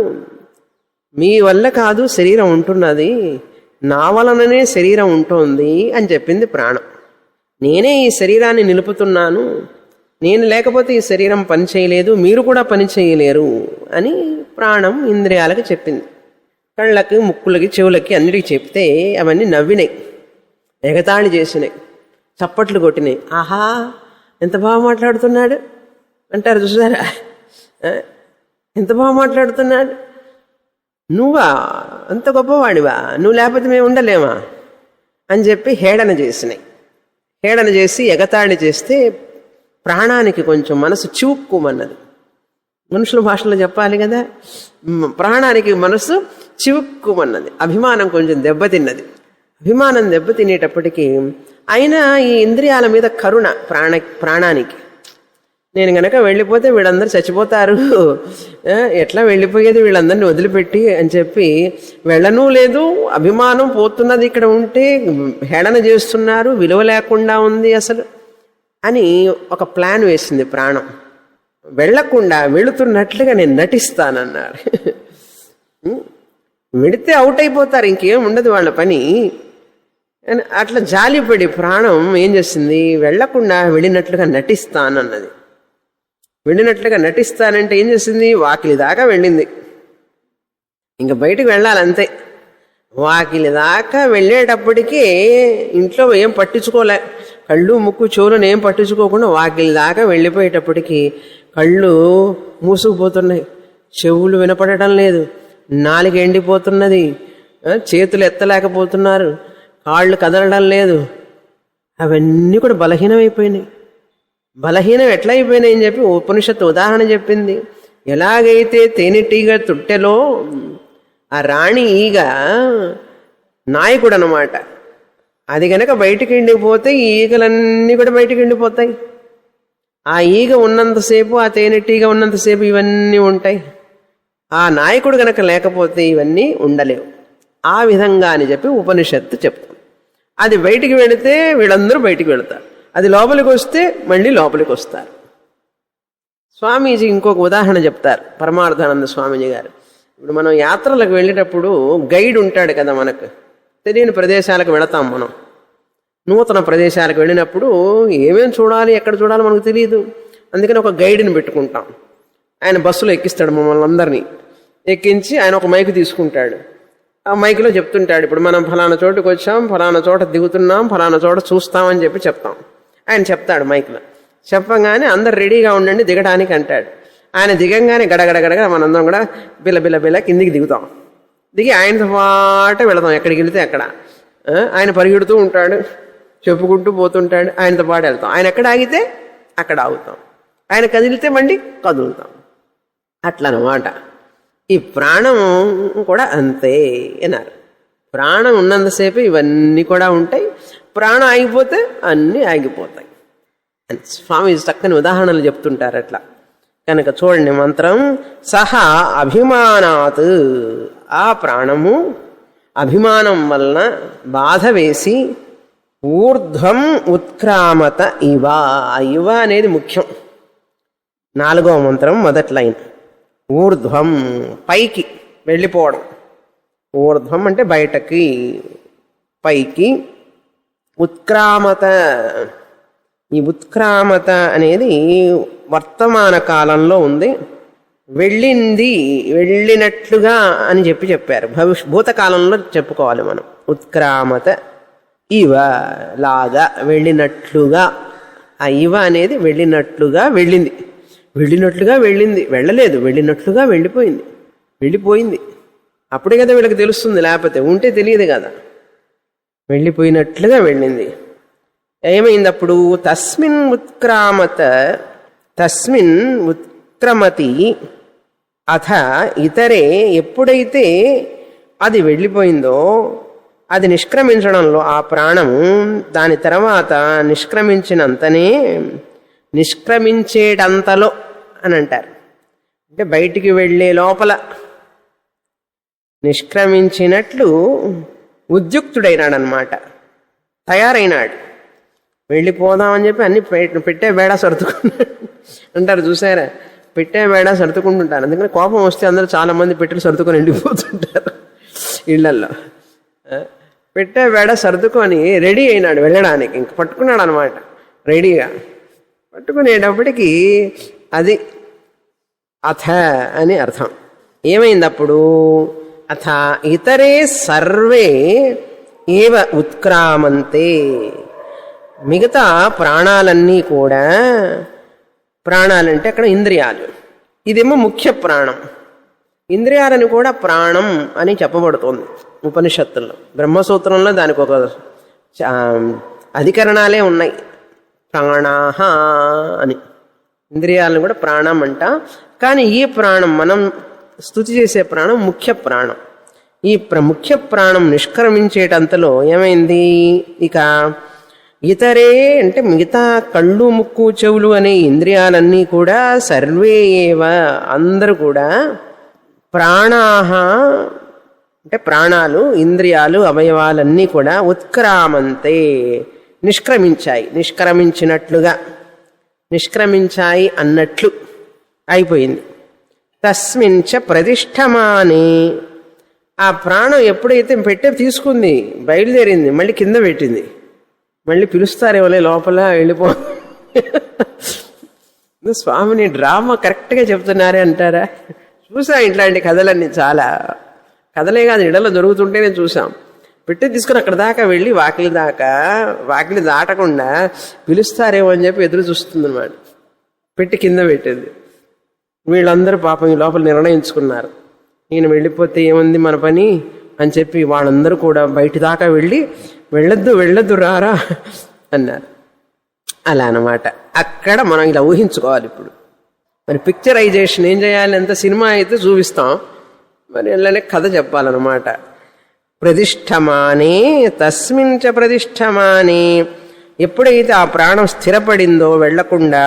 మీ వల్ల కాదు శరీరం ఉంటున్నది, నా వలననే శరీరం ఉంటుంది అని చెప్పింది ప్రాణం. నేనే ఈ శరీరాన్ని నిలుపుతున్నాను, నేను లేకపోతే ఈ శరీరం పని చేయలేదు, మీరు కూడా పని చేయలేరు అని ప్రాణం ఇంద్రియాలకు చెప్పింది. కళ్ళకి, ముక్కులకి, చెవులకి అన్నిటికీ చెప్తే అవన్నీ నవ్వినాయి, ఎగతాళి చేసినాయి, చప్పట్లు కొట్టినాయి. ఆహా ఎంత బాగా మాట్లాడుతున్నాడు అంటారు చూసారా, ఎంత బాగా మాట్లాడుతున్నాడు, నువ్వా అంత గొప్పవాడివా, నువ్వు లేకపోతే మేము ఉండలేమా అని చెప్పి హేళన చేసినాయి. హేళన చేసి ఎగతాళి చేస్తే ప్రాణానికి కొంచెం మనసు చివుక్కుమన్నది. మనుషుల భాషలో చెప్పాలి కదా, ప్రాణానికి మనసు చివుక్కుమన్నది. అభిమానం కొంచెం దెబ్బతిన్నది. అభిమానం దెబ్బతినేటప్పటికీ అయినా ఈ ఇంద్రియాల మీద కరుణ ప్రాణానికి. నేను గనక వెళ్ళిపోతే వీళ్ళందరూ చచ్చిపోతారు, ఎట్లా వెళ్ళిపోయేది వీళ్ళందరినీ వదిలిపెట్టి అని చెప్పి వెళ్ళనూ లేదు. అభిమానం పోతున్నది, ఇక్కడ ఉంటే హేళన చేస్తున్నారు, విలువ లేకుండా ఉంది అసలు అని ఒక ప్లాన్ వేసింది ప్రాణం. వెళ్లకుండా వెళుతున్నట్లుగా నేను నటిస్తానన్నారు. వెళితే అవుట్ అయిపోతారు, ఇంకేం ఉండదు వాళ్ళ పని. అట్లా జాలిపడి ప్రాణం ఏం చేసింది, వెళ్లకుండా వెళ్ళినట్లుగా నటిస్తానన్నది. వెళ్ళినట్లుగా నటిస్తానంటే ఏం చేసింది, వాకిలి దాకా వెళ్ళింది. ఇంకా బయటకు వెళ్ళాలంతే. వాకిలి దాకా వెళ్ళేటప్పటికీ ఇంట్లో ఏం పట్టించుకోలే, కళ్ళు, ముక్కు, చెవులను ఏం పట్టించుకోకుండా వాకిలి దాకా వెళ్ళిపోయేటప్పటికి కళ్ళు మూసుకుపోతున్నాయి, చెవులు వినపడటం లేదు, నాలుక ఎండిపోతున్నది, చేతులు ఎత్తలేకపోతున్నారు, కాళ్ళు కదలడం లేదు. అవన్నీ కూడా బలహీనమైపోయినాయి. బలహీనం ఎట్లా అయిపోయినాయి అని చెప్పి ఉపనిషత్తు ఉదాహరణ చెప్పింది. ఎలాగైతే తేనెటీగ తుట్టెలో ఆ రాణి ఈగ నాయకుడు అన్నమాట, అది గనక బయటికి ఎండిపోతే ఈ ఈగలన్నీ కూడా బయటికి ఎండిపోతాయి. ఆ ఈగ ఉన్నంతసేపు, ఆ తేనెటీగ ఉన్నంతసేపు ఇవన్నీ ఉంటాయి. ఆ నాయకుడు గనక లేకపోతే ఇవన్నీ ఉండలేవు. ఆ విధంగా అని చెప్పి ఉపనిషత్తు చెప్తాం. అది బయటికి వెళితే వీళ్ళందరూ బయటికి వెళతారు, అది లోపలికి వస్తే మళ్ళీ లోపలికి వస్తారు. స్వామీజీ ఇంకొక ఉదాహరణ చెప్తారు, పరమార్థానంద స్వామీజీ గారు. ఇప్పుడు మనం యాత్రలకు వెళ్ళేటప్పుడు గైడ్ ఉంటాడు కదా, మనకు తెలియని ప్రదేశాలకు వెళతాం. మనం నూతన ప్రదేశాలకు వెళ్ళినప్పుడు ఏమేం చూడాలి, ఎక్కడ చూడాలో మనకు తెలియదు. అందుకని ఒక గైడ్ని పెట్టుకుంటాం. ఆయన బస్సులో ఎక్కిస్తాడు మమ్మల్ని అందరినీ. ఎక్కించి ఆయన ఒక మైకు తీసుకుంటాడు. ఆ మైకులో చెప్తుంటాడు, ఇప్పుడు మనం ఫలానా చోటుకు వచ్చాం, ఫలానా చోట దిగుతున్నాం, ఫలానా చోట చూస్తామని చెప్పి చెప్తాం. ఆయన చెప్తాడు మైకులో. చెప్పగానే అందరు రెడీగా ఉండండి దిగడానికి అంటాడు. ఆయన దిగంగానే గడగడగడగ మనందరం కూడా బిల్ల కిందికి దిగుతాం. దిగి ఆయనతో పాటు వెళతాం, ఎక్కడికి వెళితే అక్కడ. ఆయన పరిగెడుతూ ఉంటాడు, చెప్పుకుంటూ పోతుంటాడు, ఆయనతో పాటు వెళ్తాం. ఆయన ఎక్కడ ఆగితే అక్కడ ఆగుతాం, ఆయన కదిలితే మళ్ళీ కదులుతాం. అట్లా అన్నమాట. ఈ ప్రాణం కూడా అంతే అన్నారు. ప్రాణం ఉన్నంతసేపు ఇవన్నీ కూడా ఉంటాయి, ప్రాణం ఆగిపోతే అన్నీ ఆగిపోతాయి అని స్వామి చక్కని ఉదాహరణలు చెప్తుంటారు. అట్లా కనుక చూడండి మంత్రం, సహా అభిమానాత్, ఆ ప్రాణము అభిమానం వలన బాధ వేసి ఊర్ధ్వం ఉత్క్రామత ఇవ. ఇవ అనేది ముఖ్యం. 4వ మంత్రం మొదటి లైన్. ఊర్ధ్వం పైకి వెళ్ళిపోవడం. ఊర్ధ్వం అంటే బయటకి, పైకి. ఉత్క్రామత, ఈ ఉత్క్రామత అనేది వర్తమాన కాలంలో ఉంది. వెళ్ళింది, వెళ్ళినట్లుగా అని చెప్పారు. భూతకాలంలో చెప్పుకోవాలి మనం. ఉత్క్రామత ఇవ, లాగా, వెళ్ళినట్లుగా. ఆ ఇవ అనేది వెళ్ళినట్లుగా వెళ్ళింది, వెళ్ళినట్లుగా వెళ్ళింది, వెళ్ళలేదు, వెళ్ళినట్లుగా వెళ్ళిపోయింది. అప్పుడే కదా వీళ్ళకి తెలుస్తుంది, లేకపోతే ఉంటే తెలియదు కదా. వెళ్ళిపోయినట్లుగా వెళ్ళింది. ఏమైంది అప్పుడు? తస్మిన్ ఉత్క్రామత, తస్మిన్ ఉత్క్రమతి అథ ఇతరే. ఎప్పుడైతే అది వెళ్ళిపోయిందో, అది నిష్క్రమించడంలో ఆ ప్రాణము, దాని తర్వాత నిష్క్రమించినంతనే, నిష్క్రమించేటంతలో అని అంటారు. అంటే బయటికి వెళ్ళే లోపల నిష్క్రమించినట్లు ఉద్యుక్తుడైనాడనమాట, తయారైనాడు. వెళ్ళిపోదామని చెప్పి అన్ని పెట్టే బేడా సర్దుకున్నాడు అంటారు చూసారా, పెట్టే బేడా సర్దుకుంటుంటారు. అందుకని కోపం వస్తే అందరూ చాలామంది పెట్టెలు సర్దుకొని వెళ్ళిపోతుంటారు ఇళ్లల్లో. పెట్టే బేడ సర్దుకొని రెడీ అయినాడు వెళ్ళడానికి, ఇంక పట్టుకున్నాడు అనమాట రెడీగా. పట్టుకునేటప్పటికీ అది అథ అని అర్థం. ఏమైంది అప్పుడు? అథ ఇతరే సర్వే ఏవ ఉత్క్రామంతే, మిగతా ప్రాణాలన్నీ కూడా, ప్రాణాలంటే అక్కడ ఇంద్రియాలు, ఇదేమో ముఖ్య ప్రాణం. ఇంద్రియాలను కూడా ప్రాణం అని చెప్పబడుతోంది ఉపనిషత్తుల్లో. బ్రహ్మసూత్రంలో దానికి ఒక అధికరణాలే ఉన్నాయి, ప్రాణాహ అని. ఇంద్రియాలను కూడా ప్రాణం అంట. కానీ ఈ ప్రాణం, మనం స్తుతి చేసే ప్రాణం ముఖ్య ప్రాణం. ఈ ముఖ్య ప్రాణం నిష్క్రమించేటంతలో ఏమైంది? ఇక ఇతరే అంటే మిగతా కళ్ళు ముక్కు చెవులు అనే ఇంద్రియాలన్నీ కూడా సర్వే ఏవ అందరూ కూడా ప్రాణాహ అంటే ప్రాణాలు, ఇంద్రియాలు, అవయవాలన్నీ కూడా ఉత్క్రామంతే నిష్క్రమించాయి, నిష్క్రమించినట్లుగా, నిష్క్రమించాయి అన్నట్లు అయిపోయింది. తస్మించ ప్రతిష్టమాని, ఆ ప్రాణం ఎప్పుడైతే పెట్టే తీసుకుంది, బయలుదేరింది, మళ్ళీ కింద పెట్టింది, మళ్ళీ పిలుస్తారేమోలే లోపల వెళ్ళిపో. స్వామిని డ్రామా కరెక్ట్గా చెప్తున్నారే అంటారా? చూసా ఇట్లాంటి కథలన్నీ, చాలా కథలే కాదు ఇళ్లలో దొరుకుతుంటేనే చూసాం. పెట్టి తీసుకుని అక్కడ దాకా వెళ్ళి వాకిలి దాటకుండా పిలుస్తారేమో అని చెప్పి ఎదురు చూస్తుంది అనమాట. పెట్టి కింద పెట్టింది. వీళ్ళందరూ పాపం ఈ లోపల నిర్ణయించుకున్నారు, ఈయన వెళ్ళిపోతే ఏముంది మన పని అని చెప్పి వాళ్ళందరూ కూడా బయట దాకా వెళ్ళి వెళ్ళొద్దు రారా అన్నారు. అలా అన్నమాట. అక్కడ మనం ఇలా ఊహించుకోవాలి. ఇప్పుడు మరి పిక్చరైజేషన్ ఏం చేయాలి? అంత సినిమా అయితే చూపిస్తాం, మరి ఇలానే కథ చెప్పాలన్నమాట. ప్రతిష్టమానే తస్మించ ప్రతిష్టమానే, ఎప్పుడైతే ఆ ప్రాణం స్థిరపడిందో వెళ్లకుండా,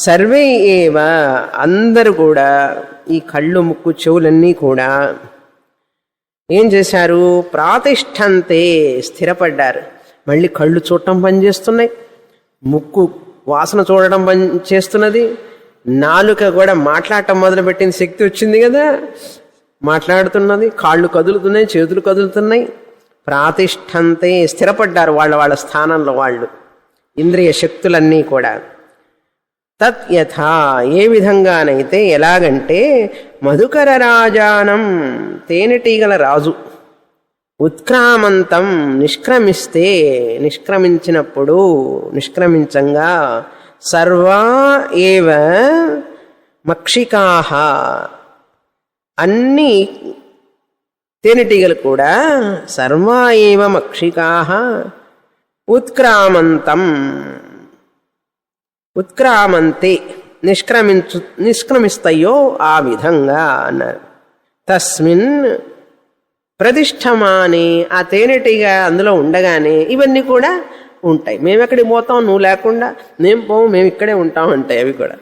సర్వే ఏవ అందరూ కూడా, ఈ కళ్ళు ముక్కు చెవులన్నీ కూడా ఏం చేశారు? ప్రాతిష్టంతే స్థిరపడ్డారు. మళ్ళీ కళ్ళు చూడటం పనిచేస్తున్నాయి, ముక్కు వాసన చూడడం పని చేస్తున్నది, నాలుక కూడా మాట్లాడటం మొదలుపెట్టిన శక్తి వచ్చింది కదా, మాట్లాడుతున్నది, కాళ్ళు కదులుతున్నాయి, చేతులు కదులుతున్నాయి. ప్రాతిష్టంతే స్థిరపడ్డారు వాళ్ళ స్థానంలో వాళ్ళు, ఇంద్రియ శక్తులన్నీ కూడా. తత్ యథా ఏ విధంగానైతే, ఎలాగంటే మధుకర రాజానం తేనెటీగల రాజు, ఉత్క్రామంతం నిష్క్రమిస్తే, నిష్క్రమించినప్పుడు, నిష్క్రమించంగా, సర్వా ఏవ మక్షికాహ అన్ని తేనెటీగలు కూడా, సర్వా ఏవ మక్షికాహ ఉత్క్రామంతం ఉత్క్రామంతే నిష్క్రమిస్తాయో ఆ విధంగా అన్నారు. తస్మిన్ ప్రతిష్టమాని, ఆ తేనెటీగ అందులో ఉండగానే ఇవన్నీ కూడా ఉంటాయి. మేము ఎక్కడికి పోతాం, నువ్వు లేకుండా మేము పోము, మేము ఇక్కడే ఉంటాం అంటాయి అవి కూడా.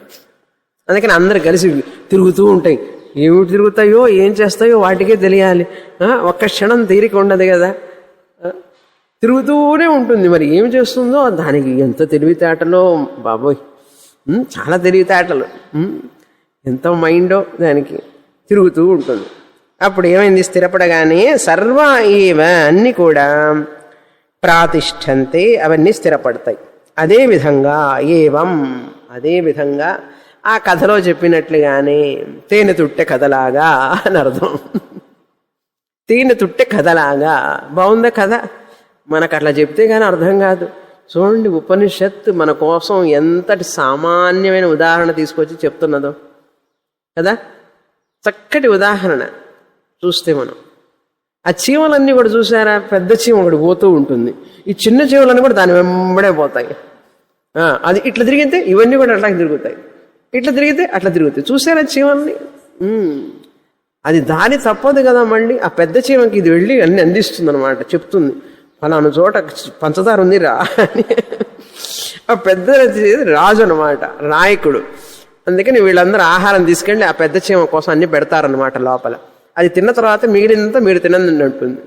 అందుకని అందరు కలిసి తిరుగుతూ ఉంటాయి. ఏమి తిరుగుతాయో ఏం చేస్తాయో వాటికే తెలియాలి. ఒక్క క్షణం తీరిక ఉండదు కదా, తిరుగుతూనే ఉంటుంది. మరి ఏం చేస్తుందో దానికి ఎంత తెలివితేటలో బాబోయ్, చాలా తెలివితేటలు, ఎంత మైండో దానికి, తిరుగుతూ ఉంటుంది. అప్పుడు ఏమైంది? స్థిరపడగానే సర్వ ఏవ అన్నీ కూడా ప్రాతిష్టంతే అవన్నీ స్థిరపడతాయి. అదేవిధంగా ఏవం, అదేవిధంగా ఆ కథలో చెప్పినట్లుగానే తేనె తుట్టె కథలాగా అని అర్థం. తేనె తుట్టె కథలాగా బాగుందా కథ? మనకు అట్లా చెప్తే కానీ అర్థం కాదు. చూడండి ఉపనిషత్తు మన కోసం ఎంతటి సామాన్యమైన ఉదాహరణ తీసుకొచ్చి చెప్తున్నదో కదా. చక్కటి ఉదాహరణ చూస్తే మనం ఆ చీమలన్నీ కూడా చూసారా, పెద్ద చీమ ఒకటి పోతూ ఉంటుంది, ఈ చిన్న చీమలన్నీ కూడా దాని వెంబడే పోతాయి. అది ఇట్లా తిరిగితే ఇవన్నీ కూడా అట్లా తిరుగుతాయి, ఇట్లా తిరిగితే అట్లా తిరుగుతాయి. చూసారా చీమల్ని? అది దారి తప్పదు కదా. మళ్ళీ ఆ పెద్ద చీమకి ఇది వెళ్ళి అన్ని అందిస్తుంది అనమాట, చెప్తుంది ఫలానా చోట పంచదార ఉంది రా అని. ఆ పెద్ద రాజు అనమాట, నాయకుడు. అందుకని వీళ్ళందరూ ఆహారం తీసుకెళ్ళి ఆ పెద్ద చీమ కోసం అన్ని పెడతారనమాట లోపల. అది తిన్న తర్వాత మిగిలినంత మీరు తినండి అంటుంది.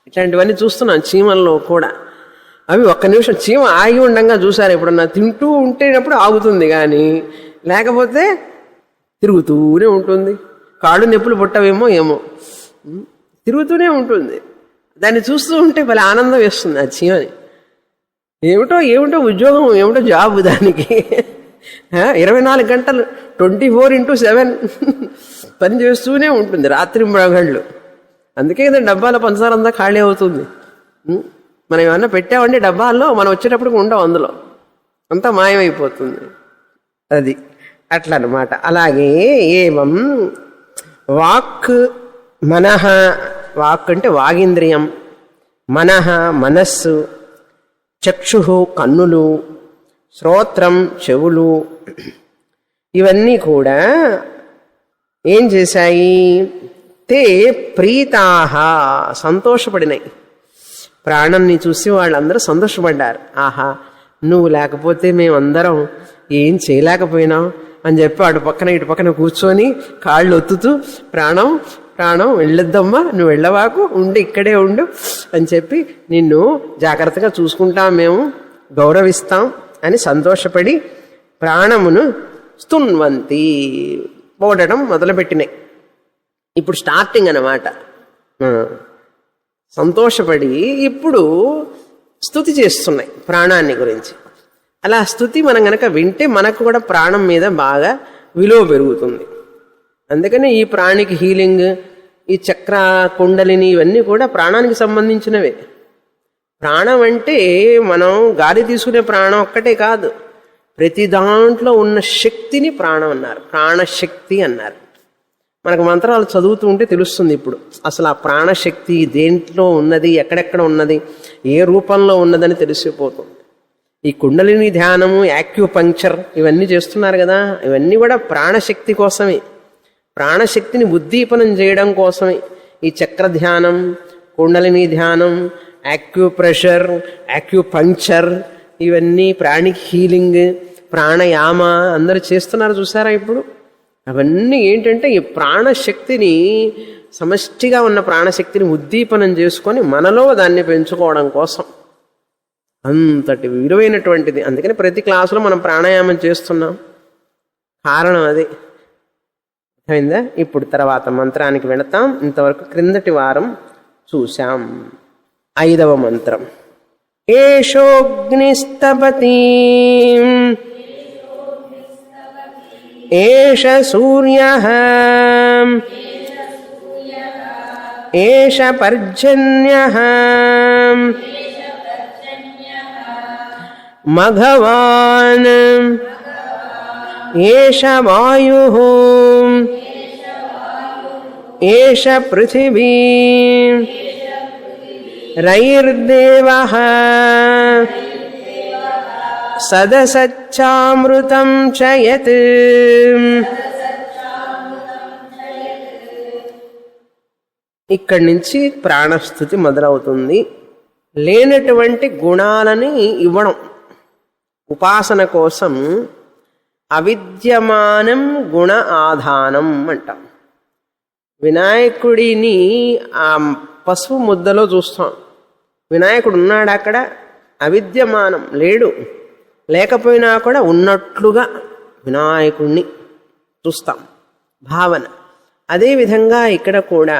ఇట్లాంటివన్నీ చూస్తున్నాం చీమల్లో కూడా. అవి ఒక్క నిమిషం చీమ ఆగి ఉండంగా చూసారు ఎప్పుడన్నా, తింటూ ఉంటేటప్పుడు ఆగుతుంది కానీ లేకపోతే తిరుగుతూనే ఉంటుంది. కాళ్ళు నొప్పులు పుట్టవేమో ఏమో, తిరుగుతూనే ఉంటుంది. దాన్ని చూస్తూ ఉంటే భలే ఆనందం వేస్తుంది ఆ చీమని. ఏమిటో ఏమిటో ఉద్యోగం, ఏమిటో జాబ్ దానికి. 24 గంటలు 24x7 పని చేస్తూనే ఉంటుంది, రాత్రి మగళ్ళు. అందుకే కదా డబ్బాల పంచదార అంతా ఖాళీ అవుతుంది. మనం ఏమన్నా పెట్టామంటే డబ్బాల్లో మనం వచ్చేటప్పుడు ఉండవు, అందులో అంతా మాయమైపోతుంది. అది అట్లా అన్నమాట. అలాగే ఏవం వాక్ మనః, వాక్ అంటే వాగింద్రియం, మనః మనస్సు, చక్షు కన్నులు, శ్రోత్రం చెవులు, ఇవన్నీ కూడా ఏం చేశాయి? తే ప్రీతాహ సంతోషపడినాయి. ప్రాణాన్ని చూసి వాళ్ళందరూ సంతోషపడ్డారు. ఆహా, నువ్వు లేకపోతే మేమందరం ఏం చేయలేకపోయినాం అని చెప్పి అటు పక్కన ఇటు పక్కన కూర్చొని కాళ్ళు ఒత్తుతూ ప్రాణం ప్రాణం వెళ్ళొద్దమ్మా, నువ్వు వెళ్ళవాకు, ఉండి ఇక్కడే ఉండు అని చెప్పి నిన్ను జాగ్రత్తగా చూసుకుంటాం, మేము గౌరవిస్తాం అని సంతోషపడి ప్రాణమును స్తున్వంతి పోడడం మొదలుపెట్టినాయి. ఇప్పుడు స్టార్టింగ్ అన్నమాట. సంతోషపడి ఇప్పుడు స్తుతి చేస్తున్నాయి ప్రాణాన్ని గురించి. అలా స్తుతి మనం గనక వింటే మనకు కూడా ప్రాణం మీద బాగా విలువ పెరుగుతుంది. అందుకని ఈ ప్రాణికి హీలింగ్, ఈ చక్ర కుండలిని ఇవన్నీ కూడా ప్రాణానికి సంబంధించినవే. ప్రాణం అంటే మనం గాలి తీసుకునే ప్రాణం ఒక్కటే కాదు, ప్రతి దాంట్లో ఉన్న శక్తిని ప్రాణం అన్నారు, ప్రాణశక్తి అన్నారు. మనకు మంత్రాలు చదువుతూ ఉంటే తెలుస్తుంది ఇప్పుడు అసలు ఆ ప్రాణశక్తి దేంట్లో ఉన్నది, ఎక్కడెక్కడ ఉన్నది, ఏ రూపంలో ఉన్నదని తెలిసిపోతుంది. ఈ కుండలిని ధ్యానము, యాక్యుపంక్చర్ ఇవన్నీ చేస్తున్నారు కదా, ఇవన్నీ కూడా ప్రాణశక్తి కోసమే, ప్రాణశక్తిని ఉద్దీపనం చేయడం కోసమే. ఈ చక్ర ధ్యానం, కుండలిని ధ్యానం, యాక్యుప్రెషర్, యాక్యుపంక్చర్ ఇవన్నీ ప్రాణిక్ హీలింగ్, ప్రాణయామ అందరూ చేస్తున్నారు చూసారా ఇప్పుడు. అవన్నీ ఏంటంటే ఈ ప్రాణశక్తిని, సమష్టిగా ఉన్న ప్రాణశక్తిని ఉద్దీపనం చేసుకొని మనలో దాన్ని పెంచుకోవడం కోసం అంతటి విలువైనటువంటిది. అందుకని ప్రతి క్లాసులో మనం ప్రాణాయామం చేస్తున్నాం, కారణం అది. అయిందా? ఇప్పుడు తర్వాత మంత్రానికి వెళతాం. ఇంతవరకు క్రిందటి వారం చూశాం. 5వ మంత్రం. ఏషోగ్నిస్తపతి ఏష సూర్యః ఏష పర్జన్యః మఘవాన్ ఏష వాయుః ఏష పృథివీ రైర్దేవః సదసచ్చామృతం చ యత్. ఇక్కడి నుంచి ప్రాణస్థుతి మొదలవుతుంది. లేనటువంటి గుణాలని ఇవ్వడం ఉపాసన కోసం అవిద్యమానం గుణ ఆధానం అంటాం. వినాయకుడిని ఆ పసుపు ముద్దలో చూస్తాం. వినాయకుడు ఉన్నాడు అక్కడ, అవిద్యమానం లేడు, లేకపోయినా కూడా ఉన్నట్లుగా వినాయకుడిని చూస్తాం, భావన. అదేవిధంగా ఇక్కడ కూడా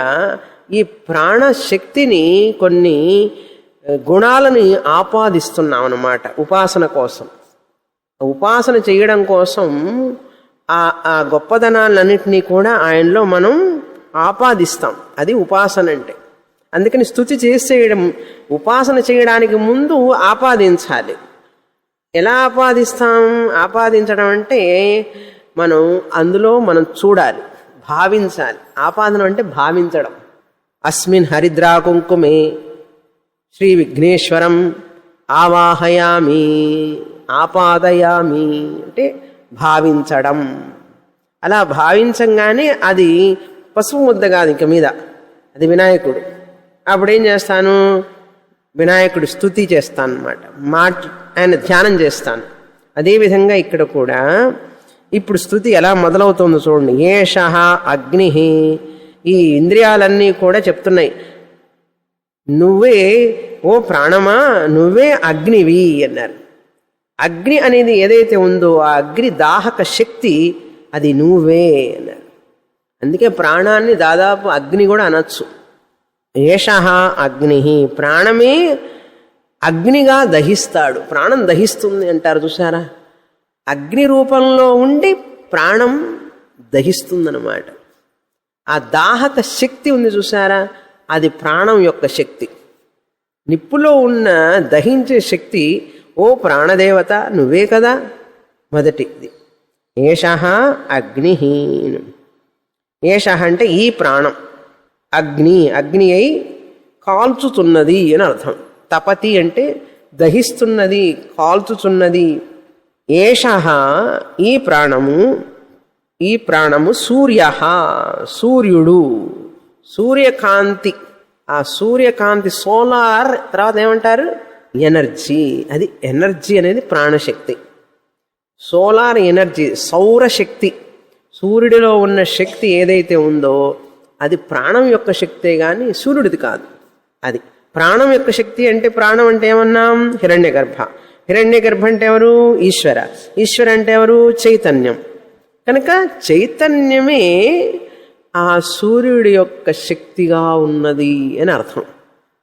ఈ ప్రాణశక్తిని కొన్ని గుణాలని ఆపాదిస్తున్నాం అన్నమాట ఉపాసన కోసం. ఉపాసన చేయడం కోసం ఆ గొప్పదనాలన్నింటినీ కూడా ఆయనలో మనం ఆపాదిస్తాం. అది ఉపాసన అంటే. అందుకని స్తుతి చేసేయడం, ఉపాసన చేయడానికి ముందు ఆపాదించాలి. ఎలా ఆపాదిస్తాం? ఆపాదించడం అంటే మనం అందులో మనం చూడాలి, భావించాలి. ఆపాదన అంటే భావించడం. అస్మిన్ హరిద్రా కుంకుమే శ్రీ విఘ్నేశ్వరం ఆవాహయామి, ఆపాదయామి అంటే భావించడం. అలా భావించంగానే అది పసుపు ముద్ద కాదు ఇంక మీద, అది వినాయకుడు. అప్పుడేం చేస్తాను? వినాయకుడు స్తుతి చేస్తాను అన్నమాట, ఆయన ధ్యానం చేస్తాను. అదేవిధంగా ఇక్కడ కూడా ఇప్పుడు స్తుతి ఎలా మొదలవుతుందో చూడండి. ఏషః అగ్ని ఈ ఇంద్రియాలన్నీ కూడా చెప్తున్నాయి, నువ్వే ఓ ప్రాణమా నువ్వే అగ్నివి అన్నారు. అగ్ని అనేది ఏదైతే ఉందో ఆ అగ్ని దాహక శక్తి అది నువ్వే అన్నారు. అందుకే ప్రాణాన్ని దాదాపు అగ్ని కూడా అనొచ్చు. ఏషః అగ్ని, ప్రాణమే అగ్నిగా దహిస్తాడు, ప్రాణం దహిస్తుంది అంటారు చూసారా. అగ్ని రూపంలో ఉండి ప్రాణం దహిస్తుందన్నమాట. ఆ దాహక శక్తి ఉంది చూసారా, అది ప్రాణం యొక్క శక్తి. నిప్పులో ఉన్న దహించే శక్తి ఓ ప్రాణదేవత నువ్వే కదా మొదటిది. ఏషః అగ్ని, ఏషః అంటే ఈ ప్రాణం, అగ్ని అగ్ని అయి కాల్చుతున్నది అని అర్థం. తపతి అంటే దహిస్తున్నది, కాల్చుతున్నది. ఏషః ఈ ప్రాణము, ఈ ప్రాణము సూర్యః సూర్యుడు, సూర్యకాంతి. ఆ సూర్యకాంతి సోలార్ తర్వాత ఏమంటారు ఎనర్జీ. అది ఎనర్జీ అనేది ప్రాణశక్తి. సోలార్ ఎనర్జీ సౌరశక్తి. సూర్యుడిలో ఉన్న శక్తి ఏదైతే ఉందో అది ప్రాణం యొక్క శక్తే కానీ సూర్యుడిది కాదు. అది ప్రాణం యొక్క శక్తి. అంటే ప్రాణం అంటే ఏమన్నాం హిరణ్యగర్భ. హిరణ్యగర్భ అంటే ఎవరు ఈశ్వర. ఈశ్వర అంటే ఎవరు చైతన్యం. కనుక చైతన్యమే ఆ సూర్యుడి యొక్క శక్తిగా ఉన్నది అని అర్థం.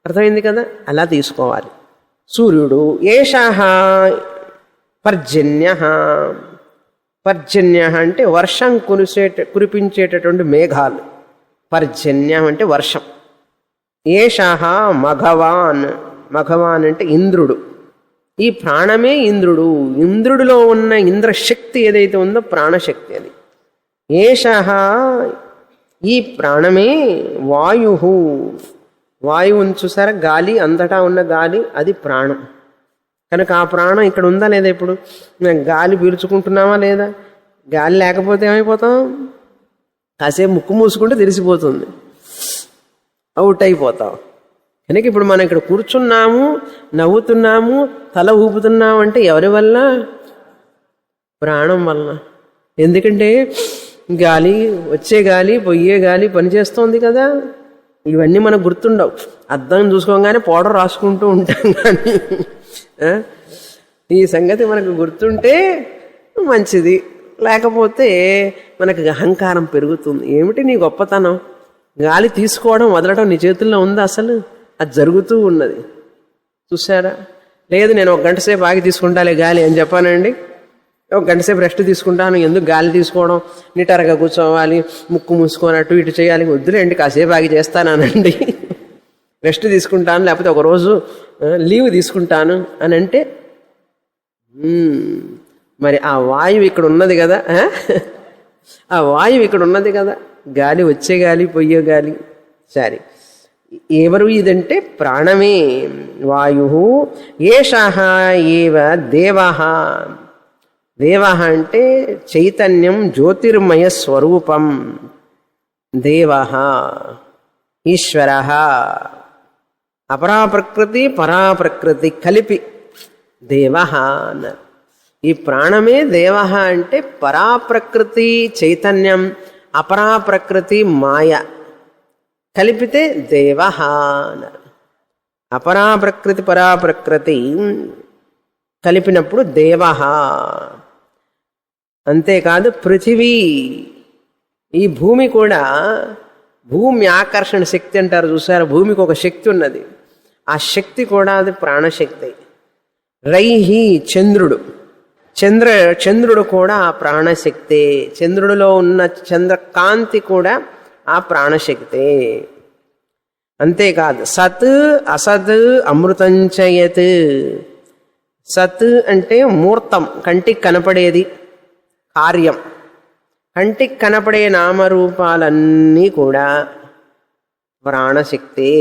అర్థమైంది కదా, అలా తీసుకోవాలి. సూర్యుడు. ఏషః పర్జన్యః, పర్జన్యః అంటే వర్షం కురిపించేటటువంటి మేఘాలు. పర్జన్యం అంటే వర్షం. ఏషః మఘవాన్, మఘవాన్ అంటే ఇంద్రుడు. ఈ ప్రాణమే ఇంద్రుడు. ఇంద్రుడిలో ఉన్న ఇంద్రశక్తి ఏదైతే ఉందో ప్రాణశక్తి అది. ఏషః ఈ ప్రాణమే వాయు, వాయువుని చూసారా, గాలి, అంతటా ఉన్న గాలి అది ప్రాణం. కనుక ఆ ప్రాణం ఇక్కడ ఉందా లేదా? ఇప్పుడు మేము గాలి పీల్చుకుంటున్నామా లేదా? గాలి లేకపోతే ఏమైపోతాం? కాసేపు ముక్కు మూసుకుంటే తెలిసిపోతుంది, అవుట్ అయిపోతాం. కనుక ఇప్పుడు మనం ఇక్కడ కూర్చున్నాము, నవ్వుతున్నాము, తల ఊపుతున్నాము అంటే ఎవరి వల్ల? ప్రాణం వల్ల. ఎందుకంటే గాలి, వచ్చే గాలి, పోయే గాలి పనిచేస్తోంది కదా. ఇవన్నీ మనకు గుర్తుండవు. అద్దం చూసుకోగానే పౌడర్ రాసుకుంటూ ఉంటాం. కానీ ఈ సంగతి మనకు గుర్తుంటే మంచిది, లేకపోతే మనకు అహంకారం పెరుగుతుంది. ఏమిటి నీ గొప్పతనం? గాలి తీసుకోవడం వదలడం నీ చేతుల్లో ఉందా అసలు? అది జరుగుతూ ఉన్నది చూసారా. లేదు నేను ఒక గంట సేపు ఆగి తీసుకుంటాలే గాలి అని చెప్పానండి, ఒక గంట సేపు రెస్ట్ తీసుకుంటాను, ఎందుకు గాలి తీసుకోవడం, నిటారుగా కూర్చోవాలి, ముక్కు మూసుకొని అటు ఇటు చేయాలి, వద్దులేండి కాసేపు ఆగి చేస్తానండి, రెస్ట్ తీసుకుంటాను, లేకపోతే ఒకరోజు లీవ్ తీసుకుంటాను అని అంటే మరి ఆ వాయువు ఇక్కడ ఉన్నది కదా, ఆ వాయువు ఇక్కడ ఉన్నది కదా, గాలి, వచ్చే గాలి, పొయ్యే గాలి. సరే, ఎవరు ఇదంటే ప్రాణమే వాయు. ఏషః ఏవ దేవః, దేవః అంటే చైతన్యం, జ్యోతిర్మయ స్వరూపం. దేవః ఈశ్వరః, అపరాప్రకృతి పరాప్రకృతి కలిపి దేవః అన్నారు. ఈ ప్రాణమే దేవః అంటే పరాప్రకృతి చైతన్యం, అపరాప్రకృతి మాయ కలిపితే దేవః అన్నారు. అపరాప్రకృతి పరాప్రకృతి కలిపినప్పుడు దేవః. అంతేకాదు పృథివీ, ఈ భూమి కూడా, భూమి ఆకర్షణ శక్తి అంటారు చూసారు, భూమికి ఒక శక్తి ఉన్నది, ఆ శక్తి కూడా అది ప్రాణశక్తి. రైహి చంద్రుడు, చంద్రుడు కూడా ఆ ప్రాణశక్తే. చంద్రుడిలో ఉన్న చంద్రకాంతి కూడా ఆ ప్రాణశక్తే. అంతేకాదు సత్ అసత్ అమృతంచయత్. సత్ అంటే మూర్తం, కంటికి కనపడేది, కార్యం. కంటికి కనపడే నామరూపాలన్నీ కూడా ప్రాణశక్తే.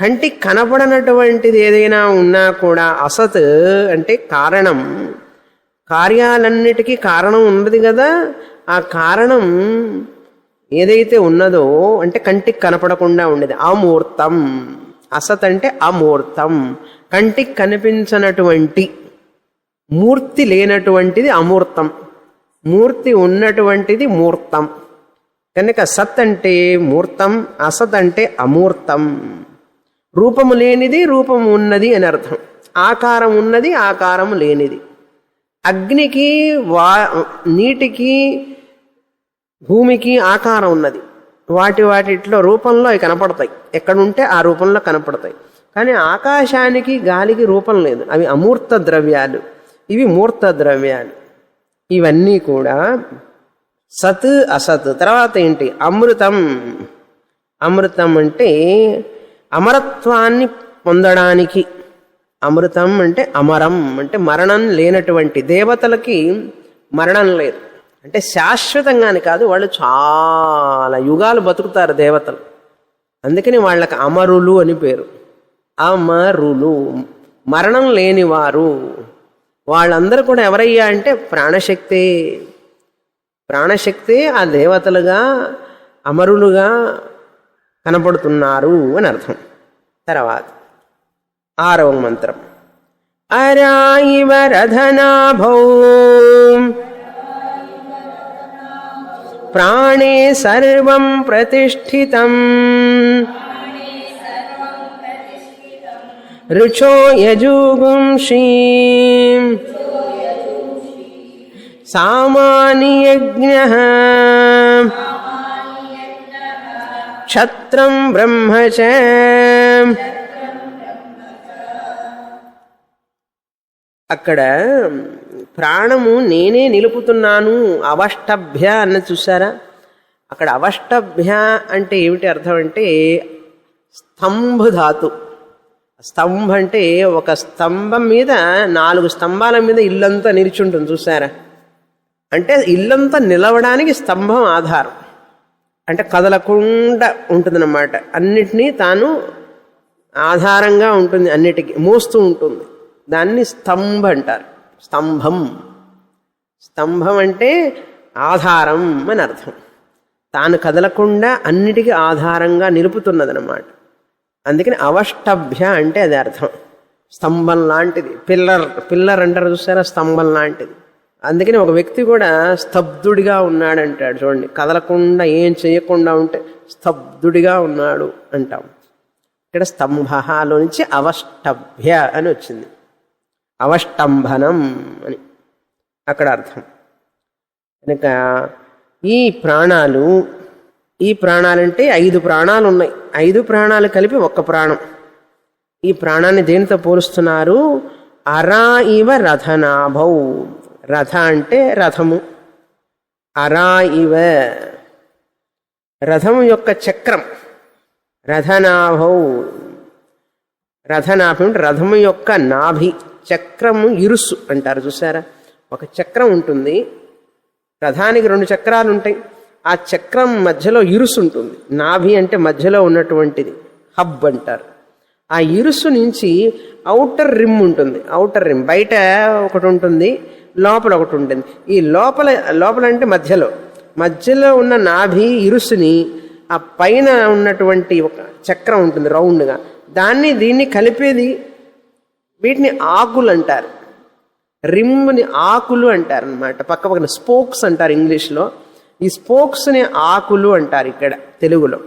కంటికి కనపడనటువంటిది ఏదైనా ఉన్నా కూడా అసత్ అంటే కారణం. కార్యాలన్నిటికీ కారణం ఉన్నది కదా, ఆ కారణం ఏదైతే ఉన్నదో అంటే కంటికి కనపడకుండా ఉండేది అమూర్తం. అసత్ అంటే అమూర్తం, కంటికి కనిపించనటువంటి, మూర్తి లేనటువంటిది అమూర్తం, మూర్తి ఉన్నటువంటిది మూర్తం. కనుక సత్ అంటే మూర్తం, అసత్ అంటే అమూర్తం. రూపము లేనిది రూపము ఉన్నది అని అర్థం. ఆకారం ఉన్నది ఆకారం లేనిది. అగ్నికి నీటికి భూమికి ఆకారం ఉన్నది. వాటిట్లో రూపంలో అవి కనపడతాయి. ఎక్కడుంటే ఆ రూపంలో కనపడతాయి. కానీ ఆకాశానికి గాలికి రూపం లేదు. అవి అమూర్త ద్రవ్యాలు, ఇవి మూర్త ద్రవ్యాలు. ఇవన్నీ కూడా సత్ అసత్. తర్వాత ఏంటి? అమృతం. అమృతం అంటే అమరత్వాన్ని పొందడానికి. అమృతం అంటే అమరం అంటే మరణం లేనటువంటి. దేవతలకి మరణం లేదు అంటే శాశ్వతంగాని కాదు, వాళ్ళు చాలా యుగాలు బతుకుతారు దేవతలు. అందుకని వాళ్ళకి అమరులు అని పేరు. అమరులు, మరణం లేనివారు. వాళ్ళందరూ కూడా ఎవరయ్యా అంటే ప్రాణశక్తే. ప్రాణశక్తే ఆ దేవతలుగా అమరులుగా కనపడుతున్నారు అని అర్థం. తర్వాత 6వ మంత్రం. అరాయివ రథనాభౌ ప్రాణే సర్వం ప్రతిష్ఠితం రుచో యజుగుంషీ సామాన్యజ్ఞః క్షత్రం బ్రహ్మ చ. అక్కడ ప్రాణము నేనే నిలుపుతున్నాను అవష్టభ్య అన్న చూసారా? అక్కడ అవష్టభ్య అంటే ఏమిటి అర్థం అంటే స్తంభ ధాతు. స్తంభ అంటే ఒక స్తంభం మీద 4 స్తంభాల మీద ఇల్లంతా నిలిచుంటుంది చూసారా? అంటే ఇల్లంతా నిలవడానికి స్తంభం ఆధారం. అంటే కదలకుండా ఉంటుందన్నమాట. అన్నిటినీ తాను ఆధారంగా ఉంటుంది, అన్నిటికీ మోస్తూ ఉంటుంది. దాన్ని స్తంభ అంటారు. స్తంభం. స్తంభం అంటే ఆధారం అని అర్థం. తాను కదలకుండా అన్నిటికీ ఆధారంగా నిలుపుతున్నదన్నమాట. అందుకని అవష్టభ్య అంటే అది అర్థం. స్తంభం లాంటిది. పిల్లర్ అంటారు చూసారా? స్తంభం లాంటిది. అందుకని ఒక వ్యక్తి కూడా స్తబ్దుడిగా ఉన్నాడంటాడు చూడండి. కదలకుండా ఏం చేయకుండా ఉంటే స్తబ్దుడిగా ఉన్నాడు అంటాం. ఇక్కడ స్తంభలో నుంచి అవష్టభ్య అని వచ్చింది. అవష్టంభనం అని అక్కడ అర్థం. కనుక ఈ ప్రాణాలంటే 5 ప్రాణాలు ఉన్నాయి. 5 ప్రాణాలు కలిపి ఒక్క ప్రాణం. ఈ ప్రాణాన్ని దేనితో పోలుస్తున్నారు? అరా ఇవ రథనాభౌ. రథ అంటే రథము. అరా ఇవ రథము యొక్క చక్రం. రథనాభౌ. రథనాభం అంటే రథము యొక్క నాభి. చక్రము ఇరుసు అంటారు చూసారా? ఒక చక్రం ఉంటుంది. రథానికి 2 చక్రాలు ఉంటాయి. ఆ చక్రం మధ్యలో ఇరుసు ఉంటుంది. నాభి అంటే మధ్యలో ఉన్నటువంటిది హబ్ అంటారు. ఆ ఇరుసు నుంచి ఔటర్ రిమ్ ఉంటుంది. ఔటర్ రిమ్ బయట ఒకటి ఉంటుంది, లోపల ఒకటి ఉంటుంది. ఈ లోపల అంటే మధ్యలో ఉన్న నాభి ఇరుసుని ఆ పైన ఉన్నటువంటి ఒక చక్రం ఉంటుంది రౌండ్గా, దీన్ని కలిపేది. వీటిని ఆకులు అంటారు. రిమ్ని ఆకులు అంటారు అనమాట. పక్కన స్పోక్స్ అంటారు ఇంగ్లీష్లో. ఈ స్పోక్స్ని ఆకులు అంటారు ఇక్కడ తెలుగులో.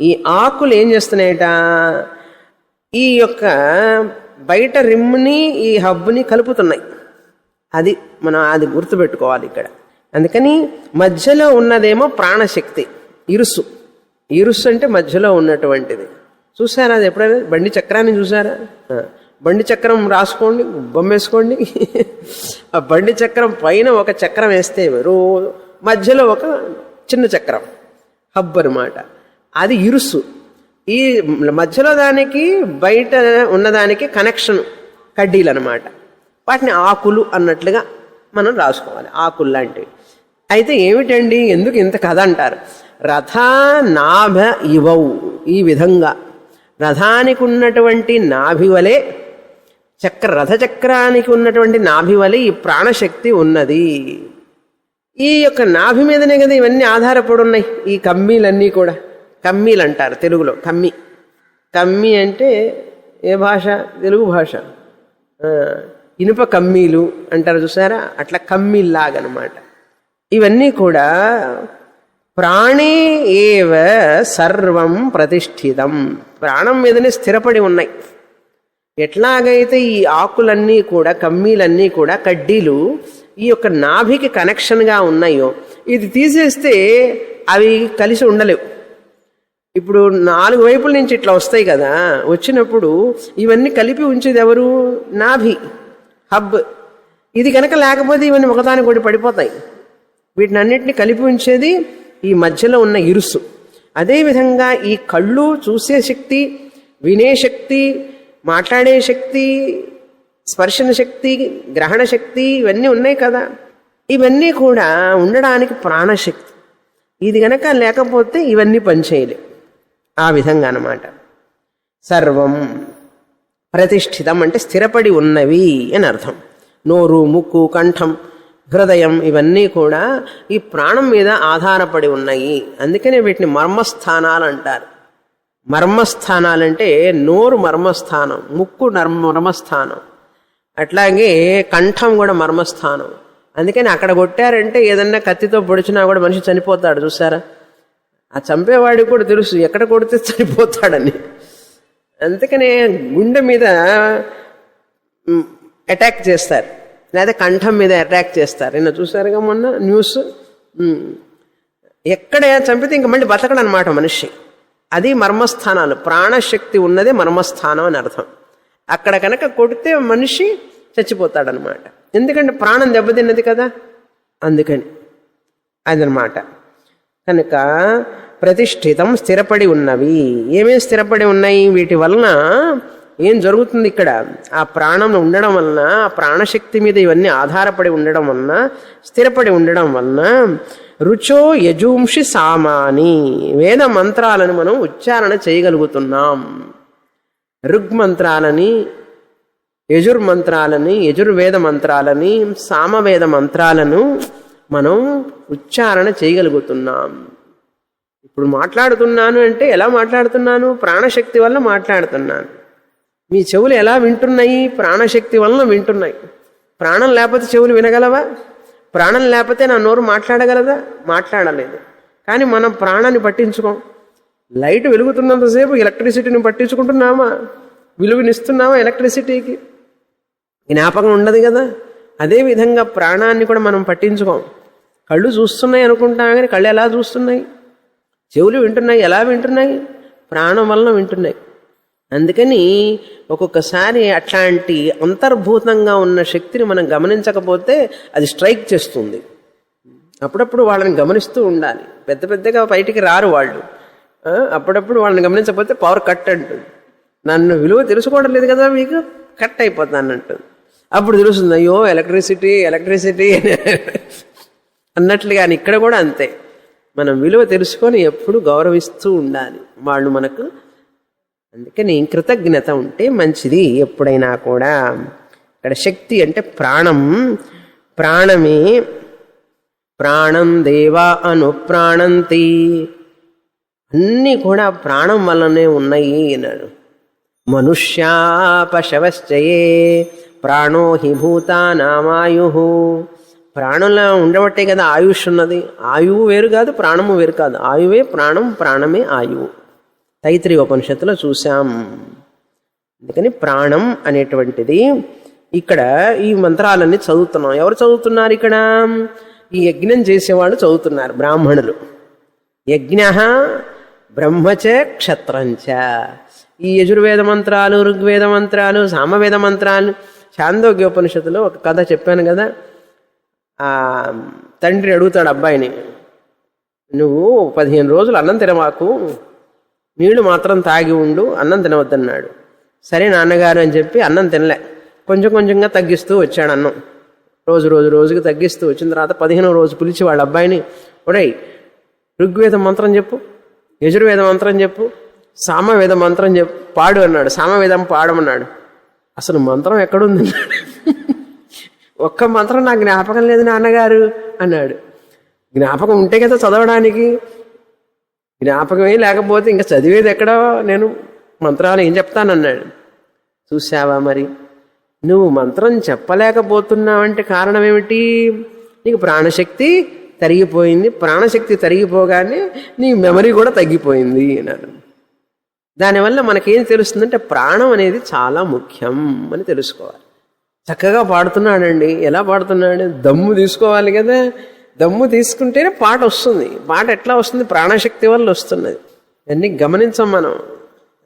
ఈ ఆకులు ఏం చేస్తున్నాయట? ఈ యొక్క బయట రిమ్ని ఈ హబ్ని కలుపుతున్నాయి. అది గుర్తుపెట్టుకోవాలి ఇక్కడ. అందుకని మధ్యలో ఉన్నదేమో ప్రాణశక్తి, ఇరుసు. ఇరుసు అంటే మధ్యలో ఉన్నటువంటిది. చూసారా? అది ఎప్పుడైనా బండి చక్రాన్ని చూసారా? బండి చక్రం రాసుకోండి, బొమ్మేసుకోండి. ఆ బండి చక్రం పైన ఒక చక్రం వేస్తే మధ్యలో ఒక చిన్న చక్రం హబ్ అనమాట. అది ఇరుసు. ఈ మధ్యలో దానికి బయట ఉన్నదానికి కనెక్షన్ కడ్డీలు అనమాట. వాటిని ఆకులు అన్నట్లుగా మనం రాసుకోవాలి. ఆకులు లాంటివి. అయితే ఏమిటండి, ఎందుకు ఇంత కథ అంటారు? రథ నాభ ఇవౌ. ఈ విధంగా రథానికి ఉన్నటువంటి నాభి వలె రథచక్రానికి ఉన్నటువంటి నాభి వలె ఈ ప్రాణశక్తి ఉన్నది. ఈ యొక్క నాభి మీదనే కదా ఇవన్నీ ఆధారపడి ఉన్నాయి. ఈ కమ్మీలన్నీ కూడా కమ్మీలు అంటారు తెలుగులో. కమ్మి అంటే ఏ భాష? తెలుగు భాష. ఇనుప కమ్మీలు అంటారు చూసారా? అట్లా కమ్మీల్లాగనమాట. ఇవన్నీ కూడా ప్రాణే ఏవ సర్వం ప్రతిష్ఠితం. ప్రాణం మీదనే స్థిరపడి ఉన్నాయి. ఎట్లాగైతే ఈ ఆకులన్నీ కూడా, కమ్మీలన్నీ కూడా, కడ్డీలు ఈ యొక్క నాభికి కనెక్షన్గా ఉన్నాయో, ఇది తీసేస్తే అవి కలిసి ఉండలేవు. ఇప్పుడు 4 వైపుల నుంచి ఇట్లా వస్తాయి కదా, వచ్చినప్పుడు ఇవన్నీ కలిపి ఉంచేది ఎవరు? నాభి, హబ్. ఇది కనుక లేకపోతే ఇవన్నీ ఒకదానికొకటి పడిపోతాయి. వీటిని అన్నిటిని కలిపి ఉంచేది ఈ మధ్యలో ఉన్న ఇరుసు. అదేవిధంగా ఈ కళ్ళు చూసే శక్తి, వినే శక్తి, మాట్లాడే శక్తి, స్పర్శన శక్తి, గ్రహణ శక్తి ఇవన్నీ ఉన్నాయి కదా, ఇవన్నీ కూడా ఉండడానికి ప్రాణశక్తి. ఇది గనక లేకపోతే ఇవన్నీ పనిచేయలేవు. ఆ విధంగా అన్నమాట. సర్వం ప్రతిష్ఠితం అంటే స్థిరపడి ఉన్నవి అని అర్థం. నోరు, ముక్కు, కంఠం, హృదయం ఇవన్నీ కూడా ఈ ప్రాణం మీద ఆధారపడి ఉన్నాయి. అందుకనే వీటిని మర్మస్థానాలు అంటారు. మర్మస్థానాలంటే నోరు మర్మస్థానం, ముక్కు మర్మస్థానం, అట్లాగే కంఠం కూడా మర్మస్థానం. అందుకని అక్కడ కొట్టారంటే ఏదన్నా కత్తితో పొడిచినా కూడా మనిషి చనిపోతాడు. చూసారా? ఆ చంపేవాడికి కూడా తెలుసు ఎక్కడ కొడితే చనిపోతాడని. అందుకనే గుండె మీద అటాక్ చేస్తారు, లేదా కంఠం మీద అటాక్ చేస్తారు. నిన్న చూసారుగా మొన్న న్యూస్. ఎక్కడ చంపితే ఇంక మళ్ళీ బతకడు అనమాట మనిషి. అది మర్మస్థానాలు. ప్రాణశక్తి ఉన్నదే మర్మస్థానం అని అర్థం. అక్కడ కనుక కొడితే మనిషి చచ్చిపోతాడనమాట. ఎందుకంటే ప్రాణం దెబ్బతిన్నది కదా, అందుకని అదనమాట. కనుక ప్రతిష్ఠితం స్థిరపడి ఉన్నవి. ఏమేమి స్థిరపడి ఉన్నాయి? వీటి వలన ఏం జరుగుతుంది ఇక్కడ? ఆ ప్రాణం ఉండడం వలన, ఆ ప్రాణశక్తి మీద ఇవన్నీ ఆధారపడి ఉండడం వలన, స్థిరపడి ఉండడం వలన రుచో యజూంషి సామాని, వేద మంత్రాలను మనం ఉచ్చారణ చేయగలుగుతున్నాం. ఋగ్మంత్రాలని, యజుర్మంత్రాలని, యజుర్వేద మంత్రాలని, సామవేద మంత్రాలను మనం ఉచ్చారణ చేయగలుగుతున్నాం. ఇప్పుడు మాట్లాడుతున్నాను అంటే ఎలా మాట్లాడుతున్నాను? ప్రాణశక్తి వల్ల మాట్లాడుతున్నాను. మీ చెవులు ఎలా వింటున్నాయి? ప్రాణశక్తి వలన వింటున్నాయి. ప్రాణం లేకపోతే చెవులు వినగలవా? ప్రాణం లేకపోతే నా నోరు మాట్లాడగలదా? మాట్లాడలేదు. కానీ మనం ప్రాణాన్ని పట్టించుకోం. లైట్ వెలుగుతున్నంతసేపు ఎలక్ట్రిసిటీని పట్టించుకుంటున్నామా? విలువనిస్తున్నామా ఎలక్ట్రిసిటీకి? జ్ఞాపకం ఉండదు కదా. అదేవిధంగా ప్రాణాన్ని కూడా మనం పట్టించుకోం. కళ్ళు చూస్తున్నాయి అనుకుంటాం, కానీ కళ్ళు ఎలా చూస్తున్నాయి? చెవులు వింటున్నాయి. ఎలా వింటున్నాయి? ప్రాణం వలన వింటున్నాయి. అందుకని ఒక్కొక్కసారి అట్లాంటి అంతర్భూతంగా ఉన్న శక్తిని మనం గమనించకపోతే అది స్ట్రైక్ చేస్తుంది. అప్పుడప్పుడు వాళ్ళని గమనిస్తూ ఉండాలి. పెద్ద పెద్దగా బయటికి రారు వాళ్ళు. అప్పుడప్పుడు వాళ్ళని గమనించకపోతే పవర్ కట్ అంటుంది. నన్ను విలువ తెలుసుకోవడం లేదు కదా మీకు, కట్ అయిపోతాను అంటుంది. అప్పుడు తెలుస్తుంది, అయ్యో ఎలక్ట్రిసిటీ ఎలక్ట్రిసిటీ అన్నట్లుగా. ఇక్కడ కూడా అంతే. మనం విలువ తెలుసుకొని ఎప్పుడు గౌరవిస్తూ ఉండాలి వాళ్ళు మనకు. అందుకని కృతజ్ఞత ఉంటే మంచిది ఎప్పుడైనా కూడా. ఇక్కడ శక్తి అంటే ప్రాణం. ప్రాణమే ప్రాణం దేవా అనుప్రాణంతి, అన్నీ కూడా ప్రాణం వల్లనే ఉన్నాయి అన్నాడు. మనుష్యా పశవశ్చయే ప్రాణో హి భూతానామాయు. ప్రాణంలో ఉండబట్టే కదా ఆయుష్ ఉన్నది. ఆయువు వేరు కాదు, ప్రాణము వేరు కాదు. ఆయువే ప్రాణం, ప్రాణమే ఆయువు. తైత్రీయ ఉపనిషత్తులో చూసాం. అందుకని ప్రాణం అనేటువంటిది ఇక్కడ ఈ మంత్రాలన్నీ చదువుతున్నాం. ఎవరు చదువుతున్నారు ఇక్కడ? ఈ యజ్ఞం చేసేవాళ్ళు చదువుతున్నారు, బ్రాహ్మణులు. యజ్ఞ బ్రహ్మచ క్షత్రంచ. ఈ యజుర్వేద మంత్రాలు, ఋగ్వేద మంత్రాలు, సామవేద మంత్రాలు. ఛాందోగ్యోపనిషత్తులో ఒక కథ చెప్పాను కదా. ఆ తండ్రి అడుగుతాడు అబ్బాయిని, నువ్వు 15 రోజులు అన్నం తినమాకు, నీళ్లు మాత్రం తాగి ఉండు, అన్నం తినవద్దన్నాడు. సరే నాన్నగారు అని చెప్పి అన్నం తినలే. కొంచెం కొంచెంగా తగ్గిస్తూ వచ్చాడు అన్నం. రోజుకి తగ్గిస్తూ వచ్చిన తర్వాత 15వ రోజు పిలిచి వాళ్ళ అబ్బాయిని, ఒరేయ్ ఋగ్వేద మంత్రం చెప్పు, యజుర్వేద మంత్రం చెప్పు, సామవేద మంత్రం చెప్పు, పాడు అన్నాడు. సామవేదం పాడమన్నాడు. అసలు మంత్రం ఎక్కడుంది? ఒక్క మంత్రం నాకు జ్ఞాపకం లేదు నాన్నగారు అన్నాడు. జ్ఞాపకం ఉంటే కదా చదవడానికి. జ్ఞాపకమే లేకపోతే ఇంకా చదివేది ఎక్కడో, నేను మంత్రాలు ఏం చెప్తానన్నాడు. చూసావా మరి, నువ్వు మంత్రం చెప్పలేకపోతున్నావంటే కారణం ఏమిటి? నీకు ప్రాణశక్తి తరిగిపోయింది, ప్రాణశక్తి తరిగిపోగానే నీ మెమరీ కూడా తగ్గిపోయింది అన్నారు. దానివల్ల మనకేం తెలుస్తుందంటే ప్రాణం అనేది చాలా ముఖ్యం అని తెలుసుకోవాలి. చక్కగా పాడుతున్నాడండి. ఎలా పాడుతున్నాడు? దమ్ము తీసుకోవాలి కదా. దమ్ము తీసుకుంటేనే పాట వస్తుంది. పాట ఎట్లా వస్తుంది? ప్రాణశక్తి వల్ల వస్తున్నది. అన్నీ గమనించం మనం.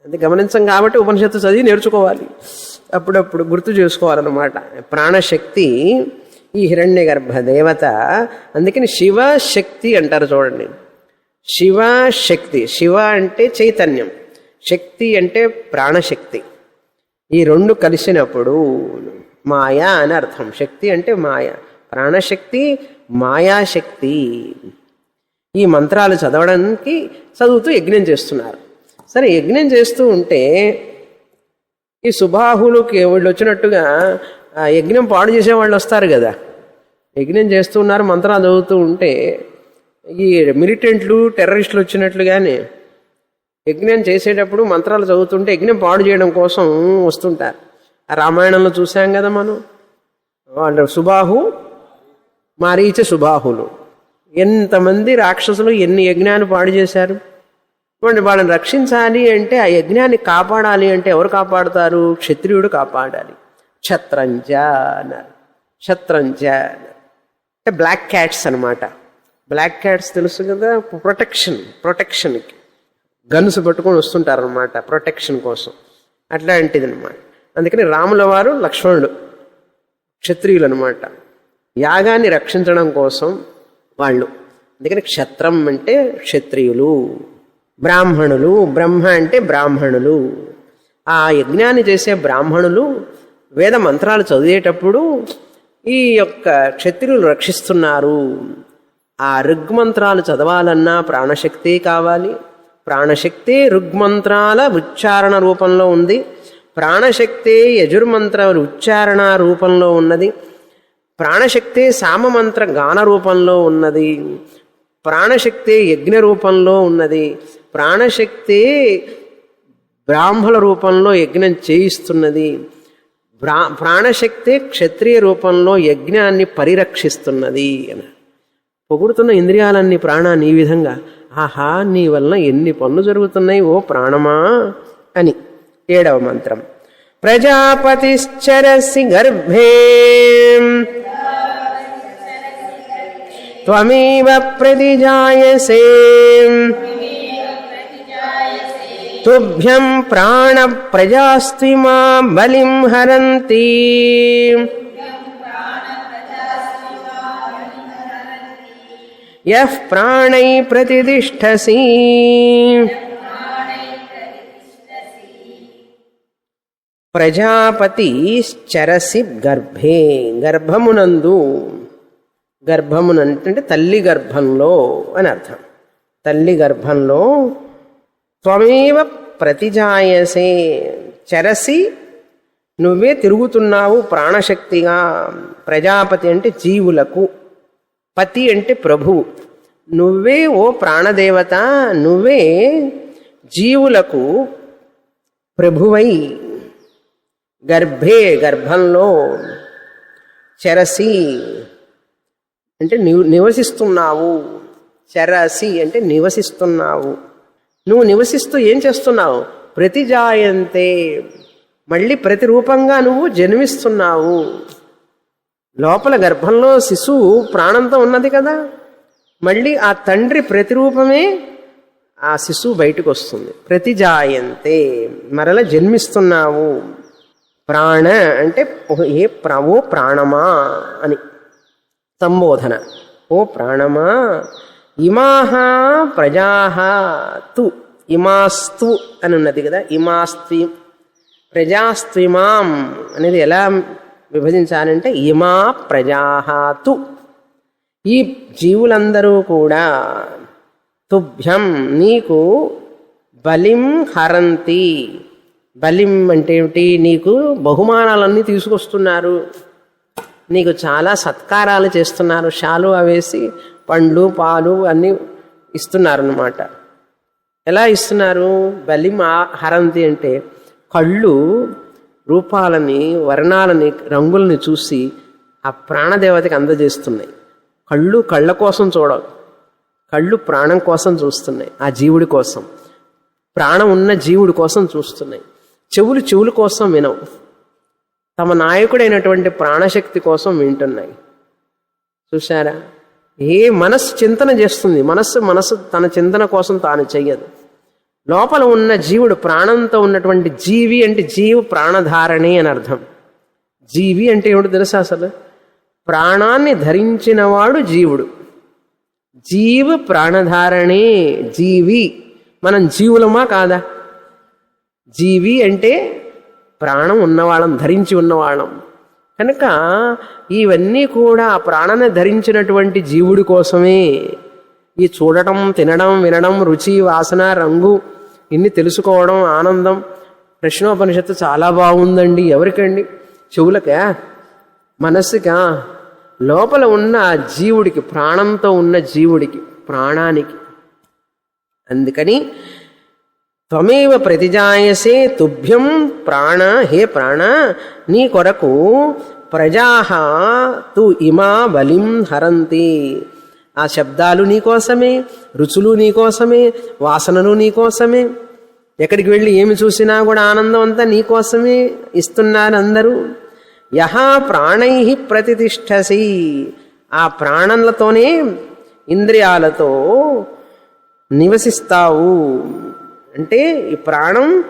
అది గమనించం కాబట్టి ఉపనిషత్తు చదివి నేర్చుకోవాలి. అప్పుడప్పుడు గుర్తు చేసుకోవాలన్నమాట. ప్రాణశక్తి ఈ హిరణ్యగర్భ దేవత. అందుకని శివశక్తి అంటారు చూడండి. శివశక్తి. శివ అంటే చైతన్యం, శక్తి అంటే ప్రాణశక్తి. ఈ రెండు కలిసినప్పుడు మాయా అని అర్థం. శక్తి అంటే మాయ, ప్రాణశక్తి, మాయాశక్తి. ఈ మంత్రాలు చదవడానికి చదువుతూ యజ్ఞం చేస్తున్నారు. సరే, యజ్ఞం చేస్తూ ఉంటే ఈ సుబాహులకి వీళ్ళు వచ్చినట్టుగా యజ్ఞం పాడు చేసే వాళ్ళు వస్తారు కదా. యజ్ఞం చేస్తున్నారు, మంత్రాలు చదువుతూ ఉంటే ఈ మిలిటెంట్లు, టెర్రరిస్టులు వచ్చినట్లుగానే యజ్ఞం చేసేటప్పుడు మంత్రాలు చదువుతుంటే యజ్ఞం పాడు చేయడం కోసం వస్తుంటారు. ఆ రామాయణంలో చూసాం కదా మనం. వాళ్ళు సుబాహు, మారీచ, సుబాహులు ఎంతమంది రాక్షసులు ఎన్ని యజ్ఞాన్ని పాడు చేశారు. వాళ్ళని రక్షించాలి అంటే, ఆ యజ్ఞాన్ని కాపాడాలి అంటే ఎవరు కాపాడుతారు? క్షత్రియుడు కాపాడాలి. క్షత్రంజ అన్నారు. క్షత్రంజ అంటే బ్లాక్ క్యాట్స్ అనమాట. బ్లాక్ క్యాట్స్ తెలుసు కదా, ప్రొటెక్షన్కి గన్స్ పట్టుకొని వస్తుంటారనమాట, ప్రొటెక్షన్ కోసం. అట్లాంటిది అనమాట. అందుకని రాముల వారు, లక్ష్మణుడు క్షత్రియులు అనమాట. యాగాన్ని రక్షించడం కోసం వాళ్ళు. అందుకని క్షత్రం అంటే క్షత్రియులు. బ్రాహ్మణులు, బ్రహ్మ అంటే బ్రాహ్మణులు. ఆ యజ్ఞాన్ని చేసే బ్రాహ్మణులు వేద మంత్రాలు చదివేటప్పుడు ఈ యొక్క క్షత్రియులు రక్షిస్తున్నారు. ఆ ఋగ్మంత్రాలు చదవాలన్నా ప్రాణశక్తి కావాలి. ప్రాణశక్తి ఋగ్మంత్రాల ఉచ్చారణ రూపంలో ఉంది. ప్రాణశక్తి యజుర్మంత్ర ఉచ్చారణ రూపంలో ఉన్నది. ప్రాణశక్తి సామమంత్ర గాన రూపంలో ఉన్నది. ప్రాణశక్తి యజ్ఞ రూపంలో ఉన్నది. ప్రాణశక్తి బ్రాహ్మణ రూపంలో యజ్ఞం చేయిస్తున్నది. ప్రాణశక్తి క్షత్రియ రూపంలో యజ్ఞాన్ని పరిరక్షిస్తున్నది అని పొగుడుతున్న ఇంద్రియాలన్నీ ప్రాణాన్ని ఈ విధంగా. ఆహా, నీ వలన ఎన్ని పనులు జరుగుతున్నాయి ఓ ప్రాణమా అని. 7వ మంత్రం. ప్రజాపతిశ్చరసి గర్భే త్వమేవ ప్రతిజాయసే తుభ్యం ప్రాణ ప్రజాస్త్విమా బలిం హరంతి యః ప్రాణై ప్రతిష్ఠసి. ప్రజాపతి చరసి గర్భే, గర్భమునందు. గర్భమునంటే తల్లి గర్భంలో అని అర్థం. తల్లి గర్భంలో త్వమేవ ప్రతిజాయసే, చరసి నువ్వే తిరుగుతున్నావు ప్రాణశక్తిగా. ప్రజాపతి అంటే జీవులకు, పతి అంటే ప్రభువు. నువ్వే ఓ ప్రాణదేవత, నువ్వే జీవులకు ప్రభువై గర్భే, గర్భంలో. చరసి అంటే నివసిస్తున్నావు. చరసి అంటే నివసిస్తున్నావు. నువ్వు నివసిస్తూ ఏం చేస్తున్నావు? ప్రతిజాయంతే, మళ్ళీ ప్రతిరూపంగా నువ్వు జన్మిస్తున్నావు. లోపల గర్భంలో శిశువు ప్రాణంతో ఉన్నది కదా, మళ్ళీ ఆ తండ్రి ప్రతిరూపమే ఆ శిశువు బయటకు వస్తుంది. ప్రతిజాయంతే, మరల జన్మిస్తున్నావు. ప్రాణ అంటే ఓ ప్రాణమా అని సంబోధన. ఓ ప్రాణమా. ఇమాహ ప్రజాహ తు, ఇమాస్తు అని ఉన్నది కదా. ఇమాస్త్వి ప్రజాస్త్విమాం అనేది ఎలా విభజించాలంటే ఇమా ప్రజాహతు, ఈ జీవులందరూ కూడా తుభ్యం నీకు బలిం హరంతి. బలిం అంటే ఏమిటి? నీకు బహుమానాలన్నీ తీసుకొస్తున్నారు, నీకు చాలా సత్కారాలు చేస్తున్నారు. శాలువా వేసి పండ్లు పాలు అన్నీ ఇస్తున్నారు అన్నమాట. ఎలా ఇస్తున్నారు? బలిం హరంతి అంటే కళ్ళు రూపాలని, వర్ణాలని, రంగుల్ని చూసి ఆ ప్రాణదేవతకి అందజేస్తున్నాయి. కళ్ళు కళ్ళ కోసం చూడవు, కళ్ళు ప్రాణం కోసం చూస్తున్నాయి, ఆ జీవుడి కోసం, ప్రాణం ఉన్న జీవుడి కోసం చూస్తున్నాయి. చెవులు చెవుల కోసం వినవు, తమ నాయకుడైనటువంటి ప్రాణశక్తి కోసం వింటున్నాయి. చూశారా? ఏ మనస్సు చింతన చేస్తుంది, మనస్సు తన చింతన కోసం తాను చెయ్యదు. లోపల ఉన్న జీవుడు, ప్రాణంతో ఉన్నటువంటి జీవి అంటే జీవ ప్రాణధారణి అని అర్థం. జీవి అంటే ఏమిటో తెలుసా? అసలు ప్రాణాన్ని ధరించినవాడు జీవుడు. జీవ ప్రాణధారణే జీవి. మనం జీవులమా కాదా? జీవి అంటే ప్రాణం ఉన్నవాళ్ళం, ధరించి ఉన్నవాళ్ళం. కనుక ఇవన్నీ కూడా ఆ ప్రాణాన్ని ధరించినటువంటి జీవుడి కోసమే. ఈ చూడటం, తినడం, వినడం, రుచి, వాసన, రంగు ఇన్ని తెలుసుకోవడం, ఆనందం. ప్రశ్నోపనిషత్తు చాలా బాగుందండి. ఎవరికండి? చెవులకా? మనస్సుకా? లోపల ఉన్న ఆ జీవుడికి, ప్రాణంతో ఉన్న జీవుడికి, ప్రాణానికి. అందుకని త్వమేవ ప్రతిజాయసే తుభ్యం ప్రాణ, హే ప్రాణ, నీ కొరకు ప్రజాహ తు ఇమా బలిం హరంతి. ఆ శబ్దాలు నీకోసమే, రుచులు నీకోసమే, వాసనలు నీకోసమే. ఎక్కడికి వెళ్ళి ఏమి చూసినా కూడా ఆనందం అంతా నీకోసమే ఇస్తున్నారు అందరూ. యహ ప్రాణై ప్రతిష్టసి, ఆ ప్రాణంలతోనే, ఇంద్రియాలతో నివసిస్తావు. అంటే ఈ ప్రాణం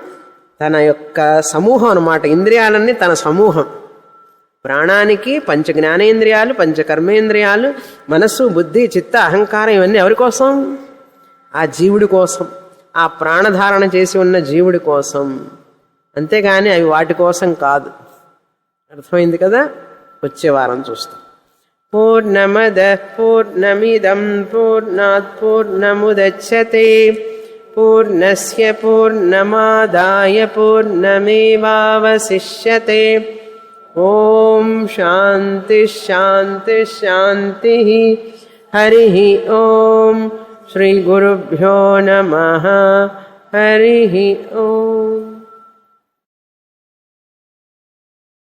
తన యొక్క సమూహం అన్నమాట. ఇంద్రియాలన్నీ తన సమూహం. ప్రాణానికి పంచ జ్ఞానేంద్రియాలు, పంచ కర్మేంద్రియాలు, మనస్సు, బుద్ధి, చిత్త, అహంకారం ఇవన్నీ ఎవరి కోసం? ఆ జీవుడి కోసం, ఆ ప్రాణధారణ చేసి ఉన్న జీవుడి కోసం. అంతేగాని అవి వాటి కోసం కాదు. అర్థమైంది కదా? వచ్చే వారం చూస్తాం. పూర్ణమదః పూర్ణమిదం పూర్ణాత్ పూర్ణముదచ్యతే పూర్ణస్య పూర్ణమాదాయ పూర్ణమేవావశిష్యతే. ఓం శాంతి శాంతి శాంతి. హరి ఓం. శ్రీ గురుభ్యో నమః. హరి ఓం.